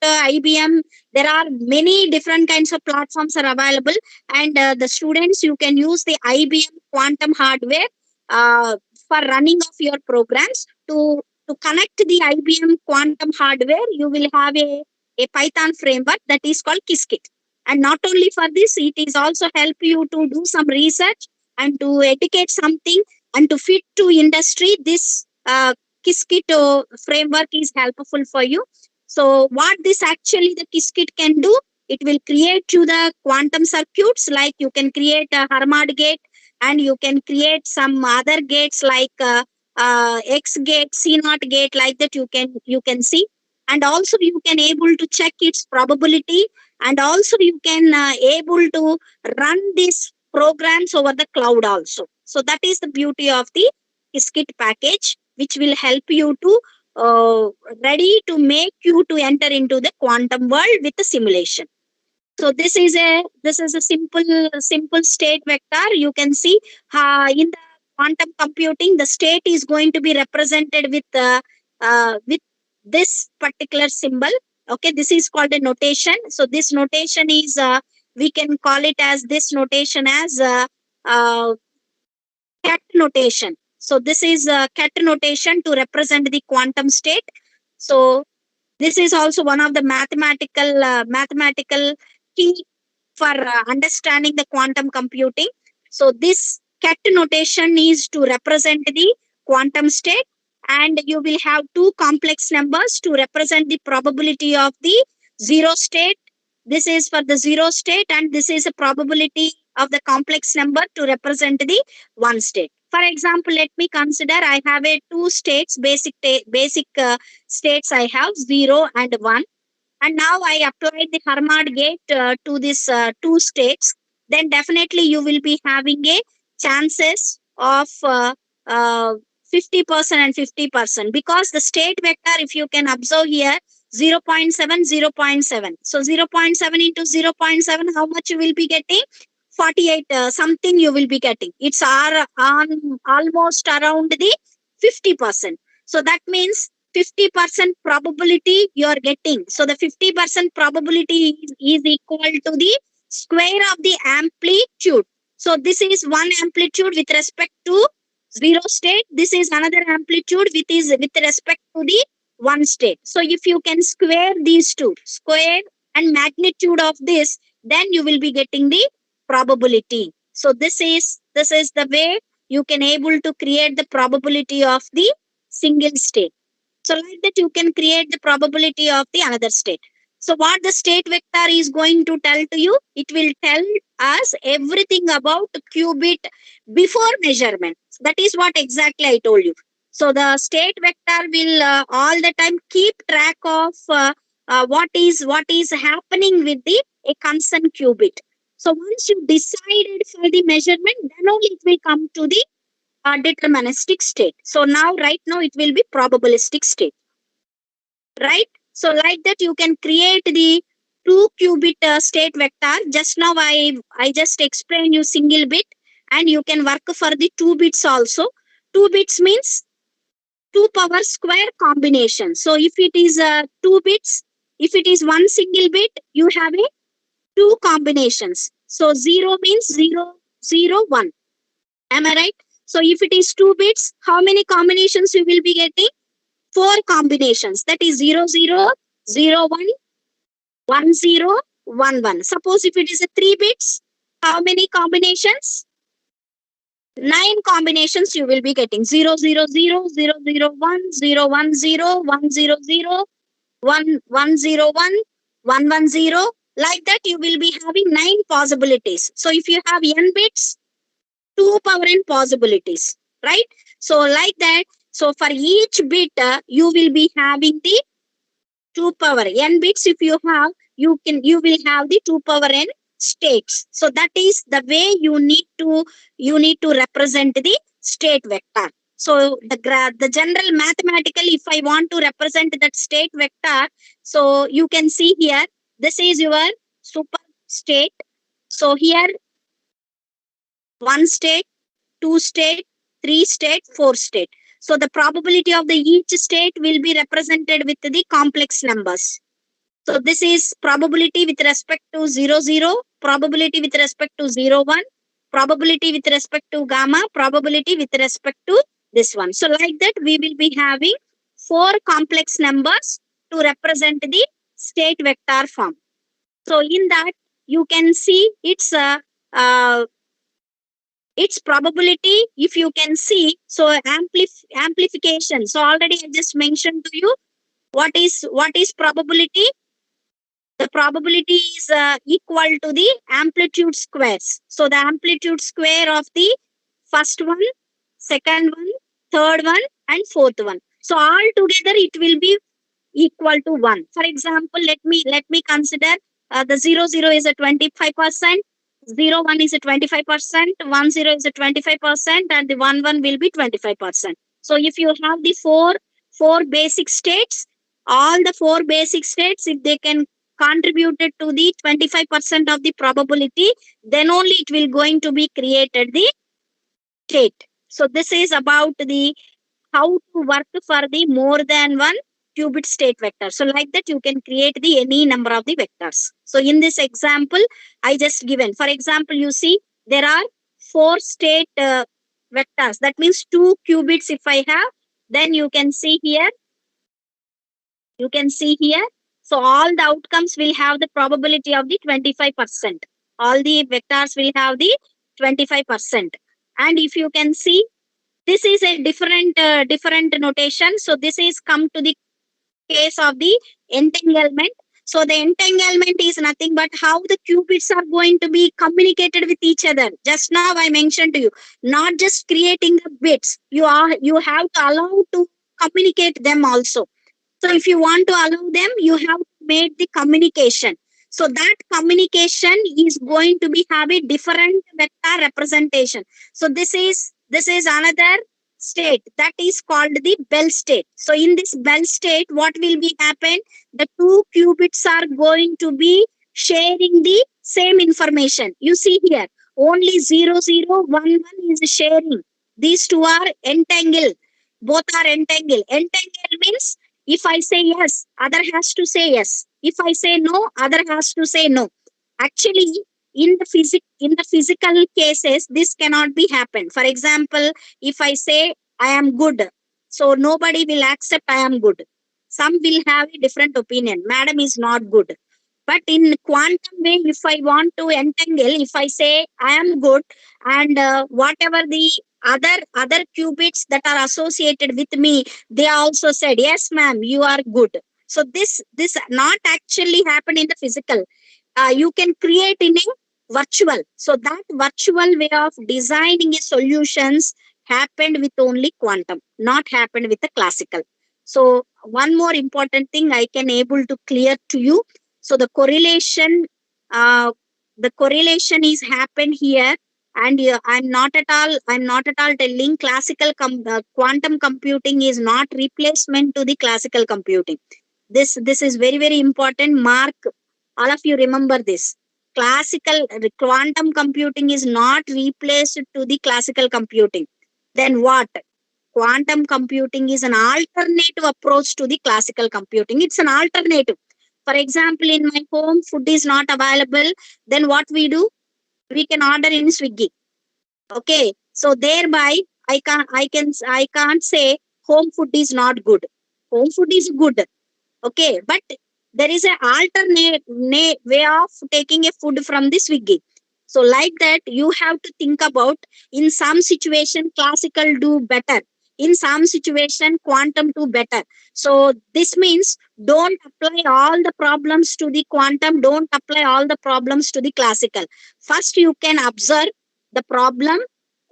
C: IBM. There are many different kinds of platforms are available, and the students, you can use the IBM quantum hardware for running of your programs. To connect the IBM quantum hardware, you will have a Python framework that is called Qiskit. And not only for this, it is also help you to do some research and to educate something and to fit to industry. This Qiskit framework is helpful for you. So what this actually the Qiskit can do, it will create you the quantum circuits, like you can create a Hermite gate, and you can create some other gates like X gate, C naught gate, like that you can see. And also you can able to check its probability, and also you can able to run these programs over the cloud also. So that is the beauty of the Qiskit package, which will help you to uh, ready to make you to enter into the quantum world with the simulation. So this is a simple state vector. You can see in the quantum computing, the state is going to be represented with this particular symbol. Okay, this is called a notation. So this notation is we can call it as this notation as uh, cat notation. So this is cat notation to represent the quantum state. So this is also one of the mathematical key for understanding the quantum computing. So this cat notation is to represent the quantum state, and you will have two complex numbers to represent the probability of the zero state. This is for the zero state, and this is a probability of the complex number to represent the one state. For example, let me consider I have a two states, basic states I have 0 and 1, and now I applied the Hermite gate to this two states, then definitely you will be having a chances of 50% and 50%, because the state vector, if you can observe here, 0 0.7, 0 0.7. So 0 0.7 into 0 0.7, how much you will be getting? 48 something you will be getting. It's almost around the 50%. So that means 50% probability you are getting. So the 50% probability is equal to the square of the amplitude. So this is one amplitude with respect to zero state. This is another amplitude with respect to the one state. So if you can square these two, square and magnitude of this, then you will be getting the probability. So this is the way you can able to create the probability of the single state. So like that you can create the probability of the another state. So what the state vector is going to tell to you? It will tell us everything about qubit before measurement. That is what exactly I told you. So the state vector will all the time keep track of what is happening with the a concerned qubit. So once you decided for the measurement, then only it will come to the deterministic state. So now, right now, it will be probabilistic state, right? So like that, you can create the 2-qubit state vector. Just now, I just explained you single bit, and you can work for the 2 bits also. 2 bits means 2 power square combination. So if it is 2 bits, if it is one single bit, you have a 2 combinations. So 0 means 0, 0, 1. Am I right? So if it is 2 bits, how many combinations you will be getting? 4 combinations. That is 0, 0, 0, 1, 1, 0, 1, 1. Suppose if it is a 3 bits, how many combinations? 9 combinations you will be getting. 0, 0, 0, 0, 0, 1, 0, 1, 0, 1, 0, 0, 1, 1, 0, 1, 1, 1, 0. Like that, you will be having 9 possibilities. So if you have n bits, 2 power n possibilities, right? So like that, so for each bit, you will be having the 2 power n bits. If you have, you will have the 2 power n states. So that is the way you need to represent the state vector. So the general mathematical, if I want to represent that state vector, so you can see here, this is your super state. So here, 1 state, 2 state, 3 state, 4 state. So the probability of the each state will be represented with the complex numbers. So this is probability with respect to 0, 0, probability with respect to 0, 1, probability with respect to gamma, probability with respect to this one. So like that, we will be having 4 complex numbers to represent the state vector form. So in that, you can see its probability, if you can see. So amplification. So already I just mentioned to you what is probability. The probability is equal to the amplitude squares. So the amplitude square of the first one, second one, third one, and fourth one. So all together it will be equal to 1. For example, let me consider the 0, 0 is a 25%, 0, 1 is a 25%, 1, 0 is a 25%, and the 1, 1 will be 25%. So if you have the four basic states, all the 4 basic states, if they can contribute to the 25% of the probability, then only it will going to be created the state. So this is about the how to work for the more than one qubit state vector. So like that, you can create the any number of the vectors. So in this example, I just given, for example, you see there are 4 state vectors. That means 2 qubits if I have, then you can see here, so all the outcomes will have the probability of the 25%. All the vectors will have the 25%. And if you can see, this is a different notation. So this is come to the case of the entanglement. So the entanglement is nothing but how the qubits are going to be communicated with each other. Just now I mentioned to you, not just creating the bits. You have to allow to communicate them also. So if you want to allow them, you have to make the communication. So that communication is going to be have a different vector representation. So this is another state that is called the Bell state. So in this Bell state, what will be happen? The 2 qubits are going to be sharing the same information. You see here, only 0, 0, 1, 1 is sharing. These two are entangled. Both are entangled. Entangled means if I say yes, other has to say yes. If I say no, other has to say no. Actually, in the physical cases, this cannot be happen. For example, if I say I am good, so nobody will accept I am good. Some will have a different opinion. Madam is not good. But in quantum way, if I want to entangle, if I say I am good, and whatever the other qubits that are associated with me, they also said yes, ma'am, you are good. So this not actually happen in the physical. You can create in a virtual. So that virtual way of designing a solutions happened with only quantum, not happened with the classical. So one more important thing I can able to clear to you. So uh, the correlation is happened here, and I'm not at all telling quantum computing is not replacement to the classical computing. This is very very important. Mark, all of you remember this. Classical quantum computing is not replaced to the classical computing. Then what? Quantum computing is an alternative approach to the classical computing. It's an alternative. For example, in my home, food is not available. Then what we do? We can order in Swiggy. Okay. So thereby, I can't say home food is not good. Home food is good. Okay, but there is an alternate way of taking a food from the Swiggy. So like that, you have to think about, in some situation classical do better, in some situation quantum do better. So this means don't apply all the problems to the quantum, don't apply all the problems to the classical. First you can observe the problem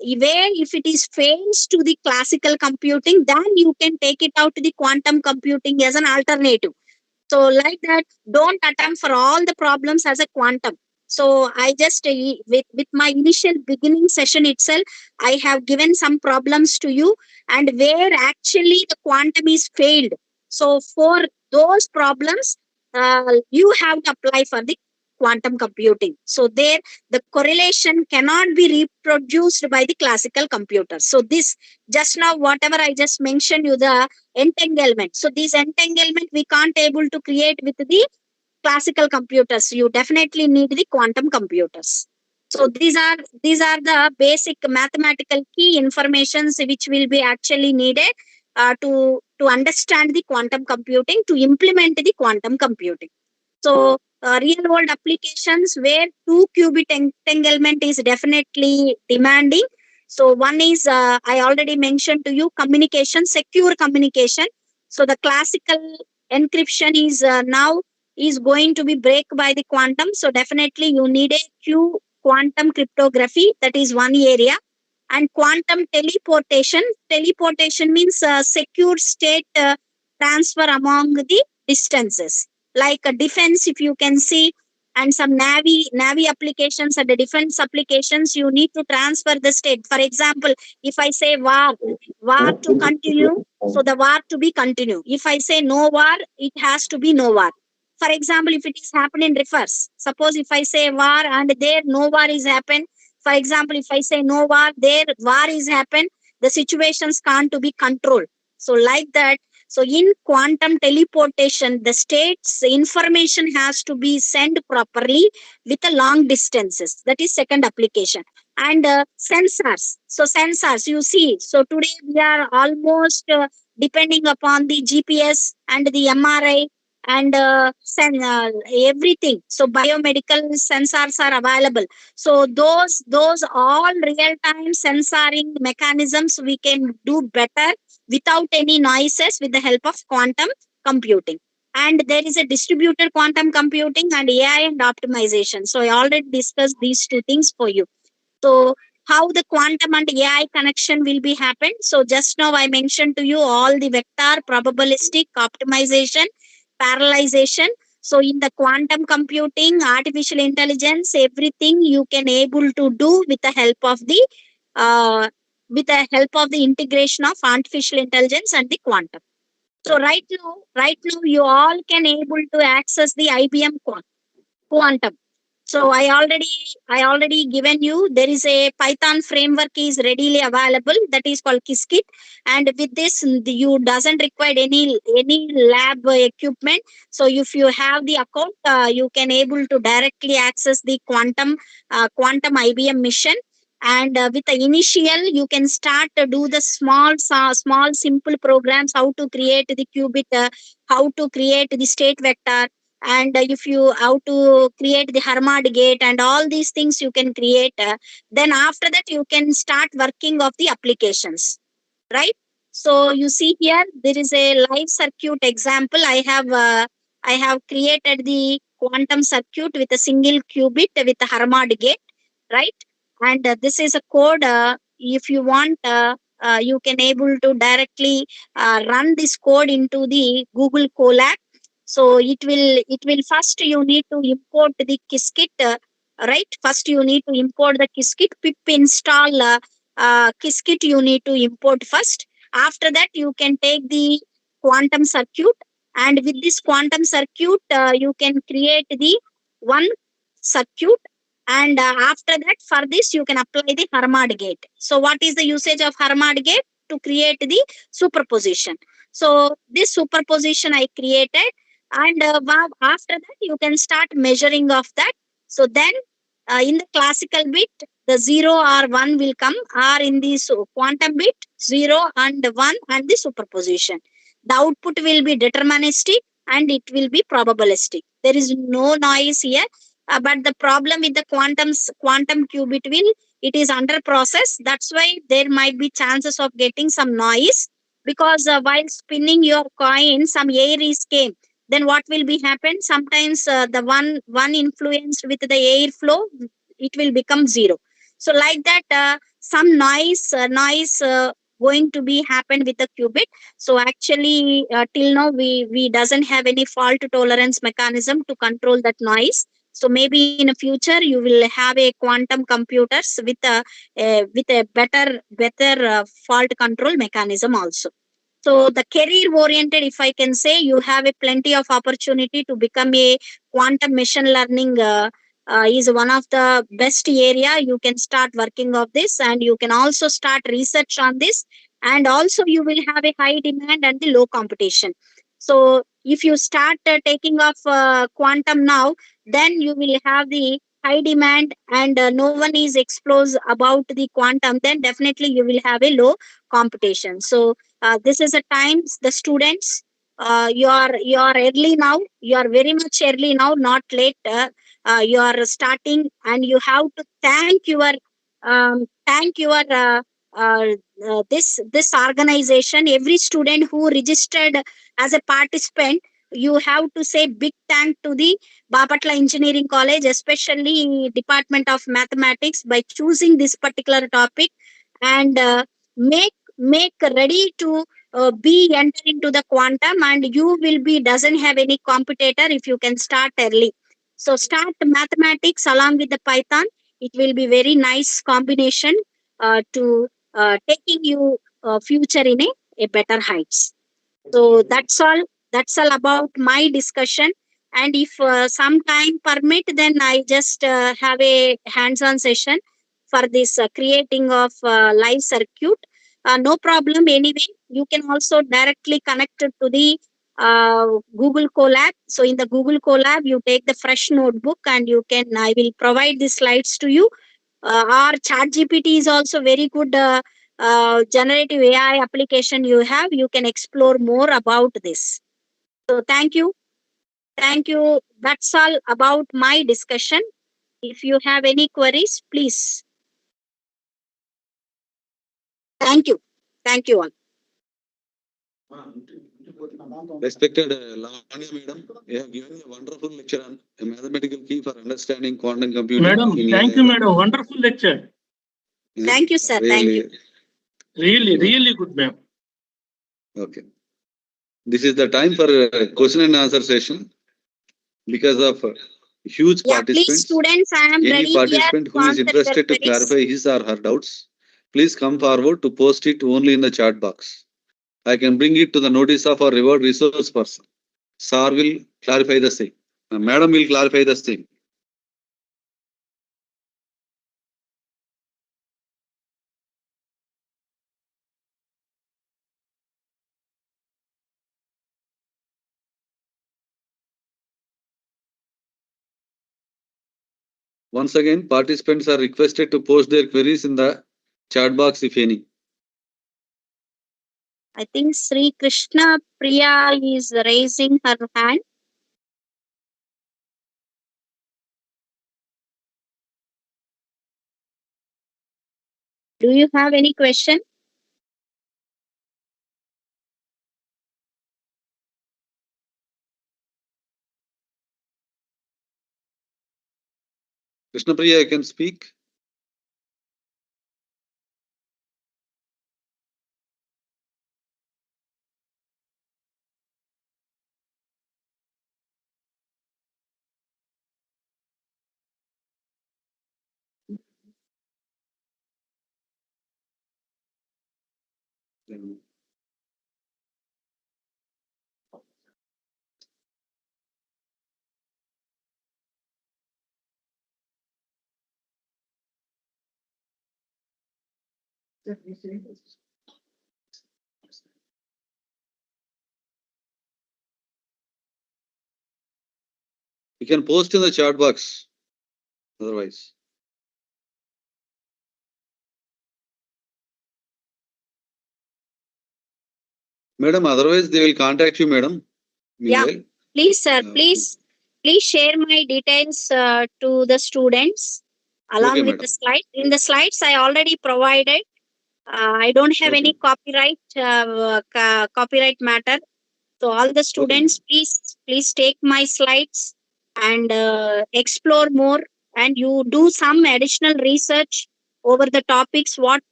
C: where if it is fails to the classical computing, then you can take it out to the quantum computing as an alternative. So like that, don't attempt for all the problems as a quantum. So I just with my initial beginning session itself, I have given some problems to you, and where actually the quantum is failed. So for those problems, you have to apply for the quantum computing. So there, the correlation cannot be reproduced by the classical computer. So this, just now whatever I just mentioned you, the entanglement. So these entanglement we can't able to create with the classical computers. You definitely need the quantum computers. So these are the basic mathematical key informations which will be actually needed to understand the quantum computing, to implement the quantum computing. So real world applications where two qubit entanglement is definitely demanding. So one is I already mentioned to you, communication, secure communication. So the classical encryption is now is going to be break by the quantum. So definitely you need a Q quantum cryptography. That is one area. And quantum teleportation. Teleportation means secure state transfer among the distances, like a defense, if you can see, and some navy applications and the defense applications, you need to transfer the state. For example, if I say war to continue, so the war to be continue. If I say no war, it has to be no war. For example, if it is happening in reverse, suppose if I say war and there no war is happened, for example, if I say no war, there war is happened, the situations can't to be controlled. So like that, so in quantum teleportation, the state's information has to be sent properly with a long distances. That is second application. And sensors. So sensors, you see, so today we are almost depending upon the GPS and the MRI and everything. So biomedical sensors are available. So those all real time sensoring mechanisms we can do better without any noises with the help of quantum computing. And there is a distributed quantum computing and AI and optimization. So I already discussed these two things for you. So how the quantum and AI connection will be happen. So just now I mentioned to you all the vector, probabilistic, optimization, parallelization. So in the quantum computing, artificial intelligence, everything you can able to do with the help of the uh, integration of artificial intelligence and the quantum. So right now you all can able to access the IBM quantum. So I already given you, there is a Python framework is readily available, that is called Qiskit. And with this, you doesn't require any lab equipment. So if you have the account, you can able to directly access the quantum IBM mission. And with the initial, you can start to do the small simple programs, how to create the qubit, how to create the state vector, and if you how to create the Hermod gate and all these things you can create. Then after that you can start working of the applications, right? So you see here, there is a live circuit example. I have created the quantum circuit with a single qubit with a Harmad gate, right? And this is a code. If you want, you can able to directly run this code into the Google Colab. So it will first you need to import the Qiskit, right? First you need to import the Qiskit pip install. Qiskit you need to import first. After that, you can take the quantum circuit, and with this quantum circuit, you can create the one circuit. And after that, for this, you can apply the Harmad gate. So, what is the usage of Harmad gate? To create the superposition. So, this superposition I created, and after that, you can start measuring of that. So, then in the classical bit, the 0 or 1 will come, or in the quantum bit, 0 and 1 and the superposition. The output will be deterministic and it will be probabilistic. There is no noise here. But the problem with the quantum qubit will, it is under process. That's why there might be chances of getting some noise, because while spinning your coin, some air is came. Then what will be happen? Sometimes the one influenced with the air flow, it will become zero. So like that, some noise going to be happen with the qubit. So actually, till now we doesn't have any fault tolerance mechanism to control that noise. So maybe in the future you will have a quantum computers with a better fault control mechanism also. So the career oriented, if I can say, you have a plenty of opportunity to become a quantum machine learning. Is one of the best area you can start working of this, and you can also start research on this, and also you will have a high demand and the low competition. So if you start taking off quantum now, then you will have the high demand, and no one is exposed about the quantum, then definitely you will have a low competition. So this is a time the students, you are early now, you are very much early now, not late. You are starting, and you have to thank your this organization, every student who registered as a participant. You have to say big thank to the Bapatla Engineering College, especially Department of Mathematics, by choosing this particular topic, and make ready to be enter into the quantum, and you will be doesn't have any competitor if you can start early. So start mathematics along with the Python. It will be very nice combination to taking you future in a better heights. So that's all about my discussion. And if some time permit, then I just have a hands-on session for this creating of live circuit. No problem. Anyway, you can also directly connect it to the Google Colab. So in the Google Colab, you take the fresh notebook, and you can. I will provide the slides to you. Our ChatGPT is also very good generative AI application you have. You can explore more about this. So thank you. Thank you. That's all about my discussion. If you have any queries, please. Thank you. Thank you all.
A: Respected Lavanya Madam, you have given a wonderful lecture on a mathematical key for understanding quantum computing.
D: Madam, thank you, madam. Wonderful lecture.
C: Thank you, sir. Thank you.
D: Really good, ma'am.
A: Okay. This is the time for a question and answer session. Because of huge
C: Yeah, please,
A: participants,
C: students, I am
A: any
C: ready here
A: participant
C: to
A: who is
C: answer your
A: interested to
C: queries.
A: clarify his or her doubts, please come forward to post it only in the chat box. I can bring it to the notice of our reward resource person. Sir will clarify the same. Madam will clarify the same. Once again, participants are requested to post their queries in the chat box if any.
C: I think Sri Krishna Priya is raising her hand. Do you have any question?
A: Krishnapriya, you can speak. You can post in the chat box. Otherwise, madam, otherwise they will contact you, madam.
C: Yeah.
A: Meanwhile,
C: Please, sir, please share my details to the students along
A: Okay,
C: with
A: madam.
C: the slide. In the slides, I already provided. I don't have any copyright copyright matter. So all the students, please take my slides and explore more. And you do some additional research over the topics what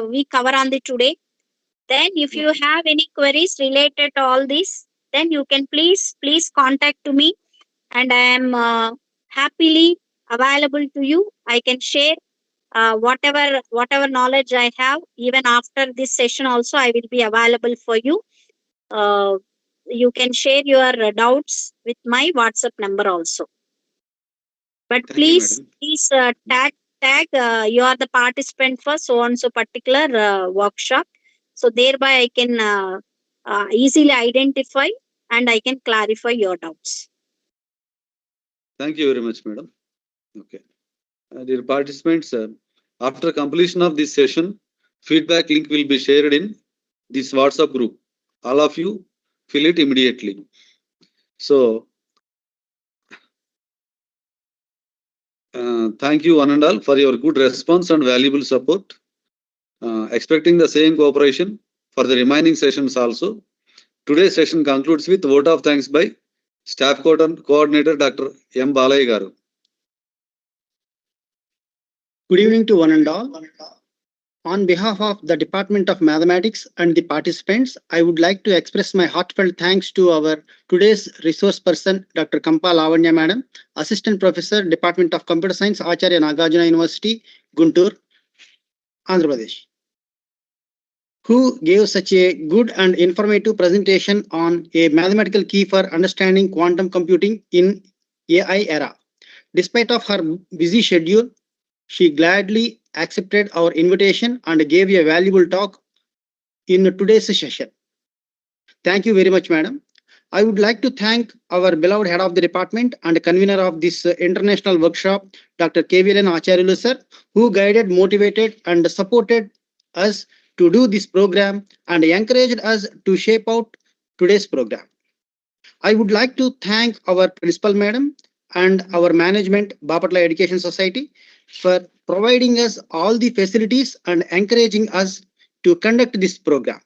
C: we cover on the today. Then, if you have any queries related to all this, then you can please contact to me, and I am happily available to you. I can share whatever knowledge I have. Even after this session, also I will be available for you. Uh, you can share your doubts with my WhatsApp number also. But
A: Thank you,
C: please,
A: madam.
C: please tag you are the participant for so and so particular workshop. So thereby I can easily identify and I can clarify your doubts.
A: Thank you very much, madam. Okay. Dear participants, after completion of this session, feedback link will be shared in this WhatsApp group. All of you fill it immediately. So, thank you one and all for your good response and valuable support. Expecting the same cooperation for the remaining sessions also. Today's session concludes with vote of thanks by Staff Coordinator Dr. M. Balaya Garu.
B: Good evening to one and all. On behalf of the Department of Mathematics and the participants, I would like to express my heartfelt thanks to our today's resource person, Dr. Kampa Lavanya Madam, Assistant Professor, Department of Computer Science, Acharya Nagarjuna University, Guntur, Andhra Pradesh, who gave such a good and informative presentation on a mathematical key for understanding quantum computing in AI era. Despite of her busy schedule, she gladly accepted our invitation and gave a valuable talk in today's session. Thank you very much, madam. I would like to thank our beloved head of the department and convener of this international workshop, Dr. KVLN Acharyalu sir, who guided, motivated, and supported us to do this program and encouraged us to shape out today's program. I would like to thank our principal madam and our management, Bapatla Education Society, for providing us all the facilities and encouraging us to conduct this program.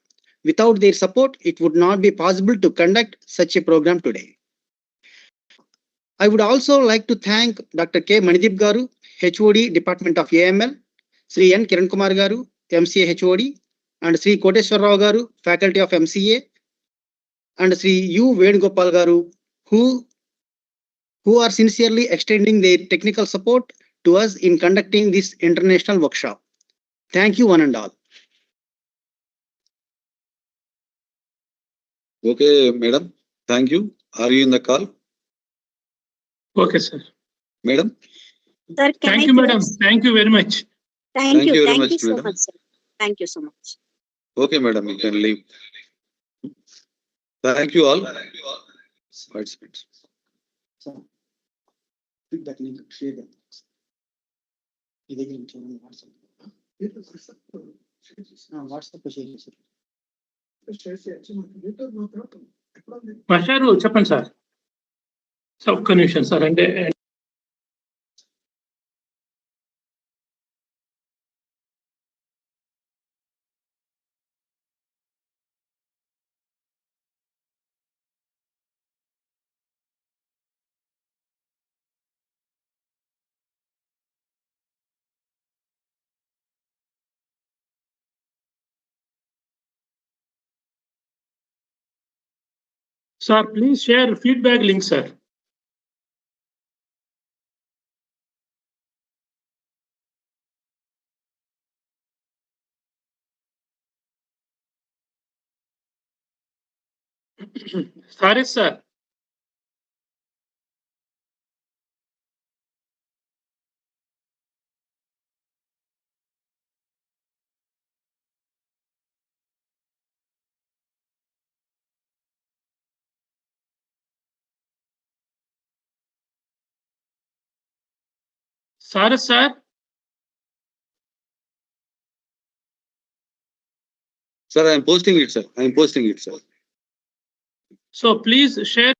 B: Without their support, it would not be possible to conduct such a program today. I would also like to thank Dr. K. Manidip Garu, HOD, Department of AML, Sri N. Kiran Kumar Garu, MCA HOD, and Sri Koteshwar Rao Garu, Faculty of MCA, and Sri U. Venugopal Garu, who are sincerely extending their technical support to us in conducting this international workshop. Thank you, one and all.
A: Okay, madam. Thank you. Are you in the call?
D: Okay, sir.
A: Madam?
C: Sir, can
D: Thank
C: I
D: you, madam.
C: close?
D: Thank you very much.
C: Thank you.
A: very
C: Thank
A: much,
C: you so
A: madam.
C: much, sir. Thank you so much.
A: Okay, madam, you can leave. Thank you all participants.
B: So, feedback link share them. WhatsApp share చేశారు.
D: మాస్టారు చెప్పండి sir. ఒక్క నిమిషం sir, అంటే Sir, please share feedback link, sir. Sorry, sir. Sorry, sir.
A: Sir, I am posting it, sir. I am posting it, sir.
D: So please share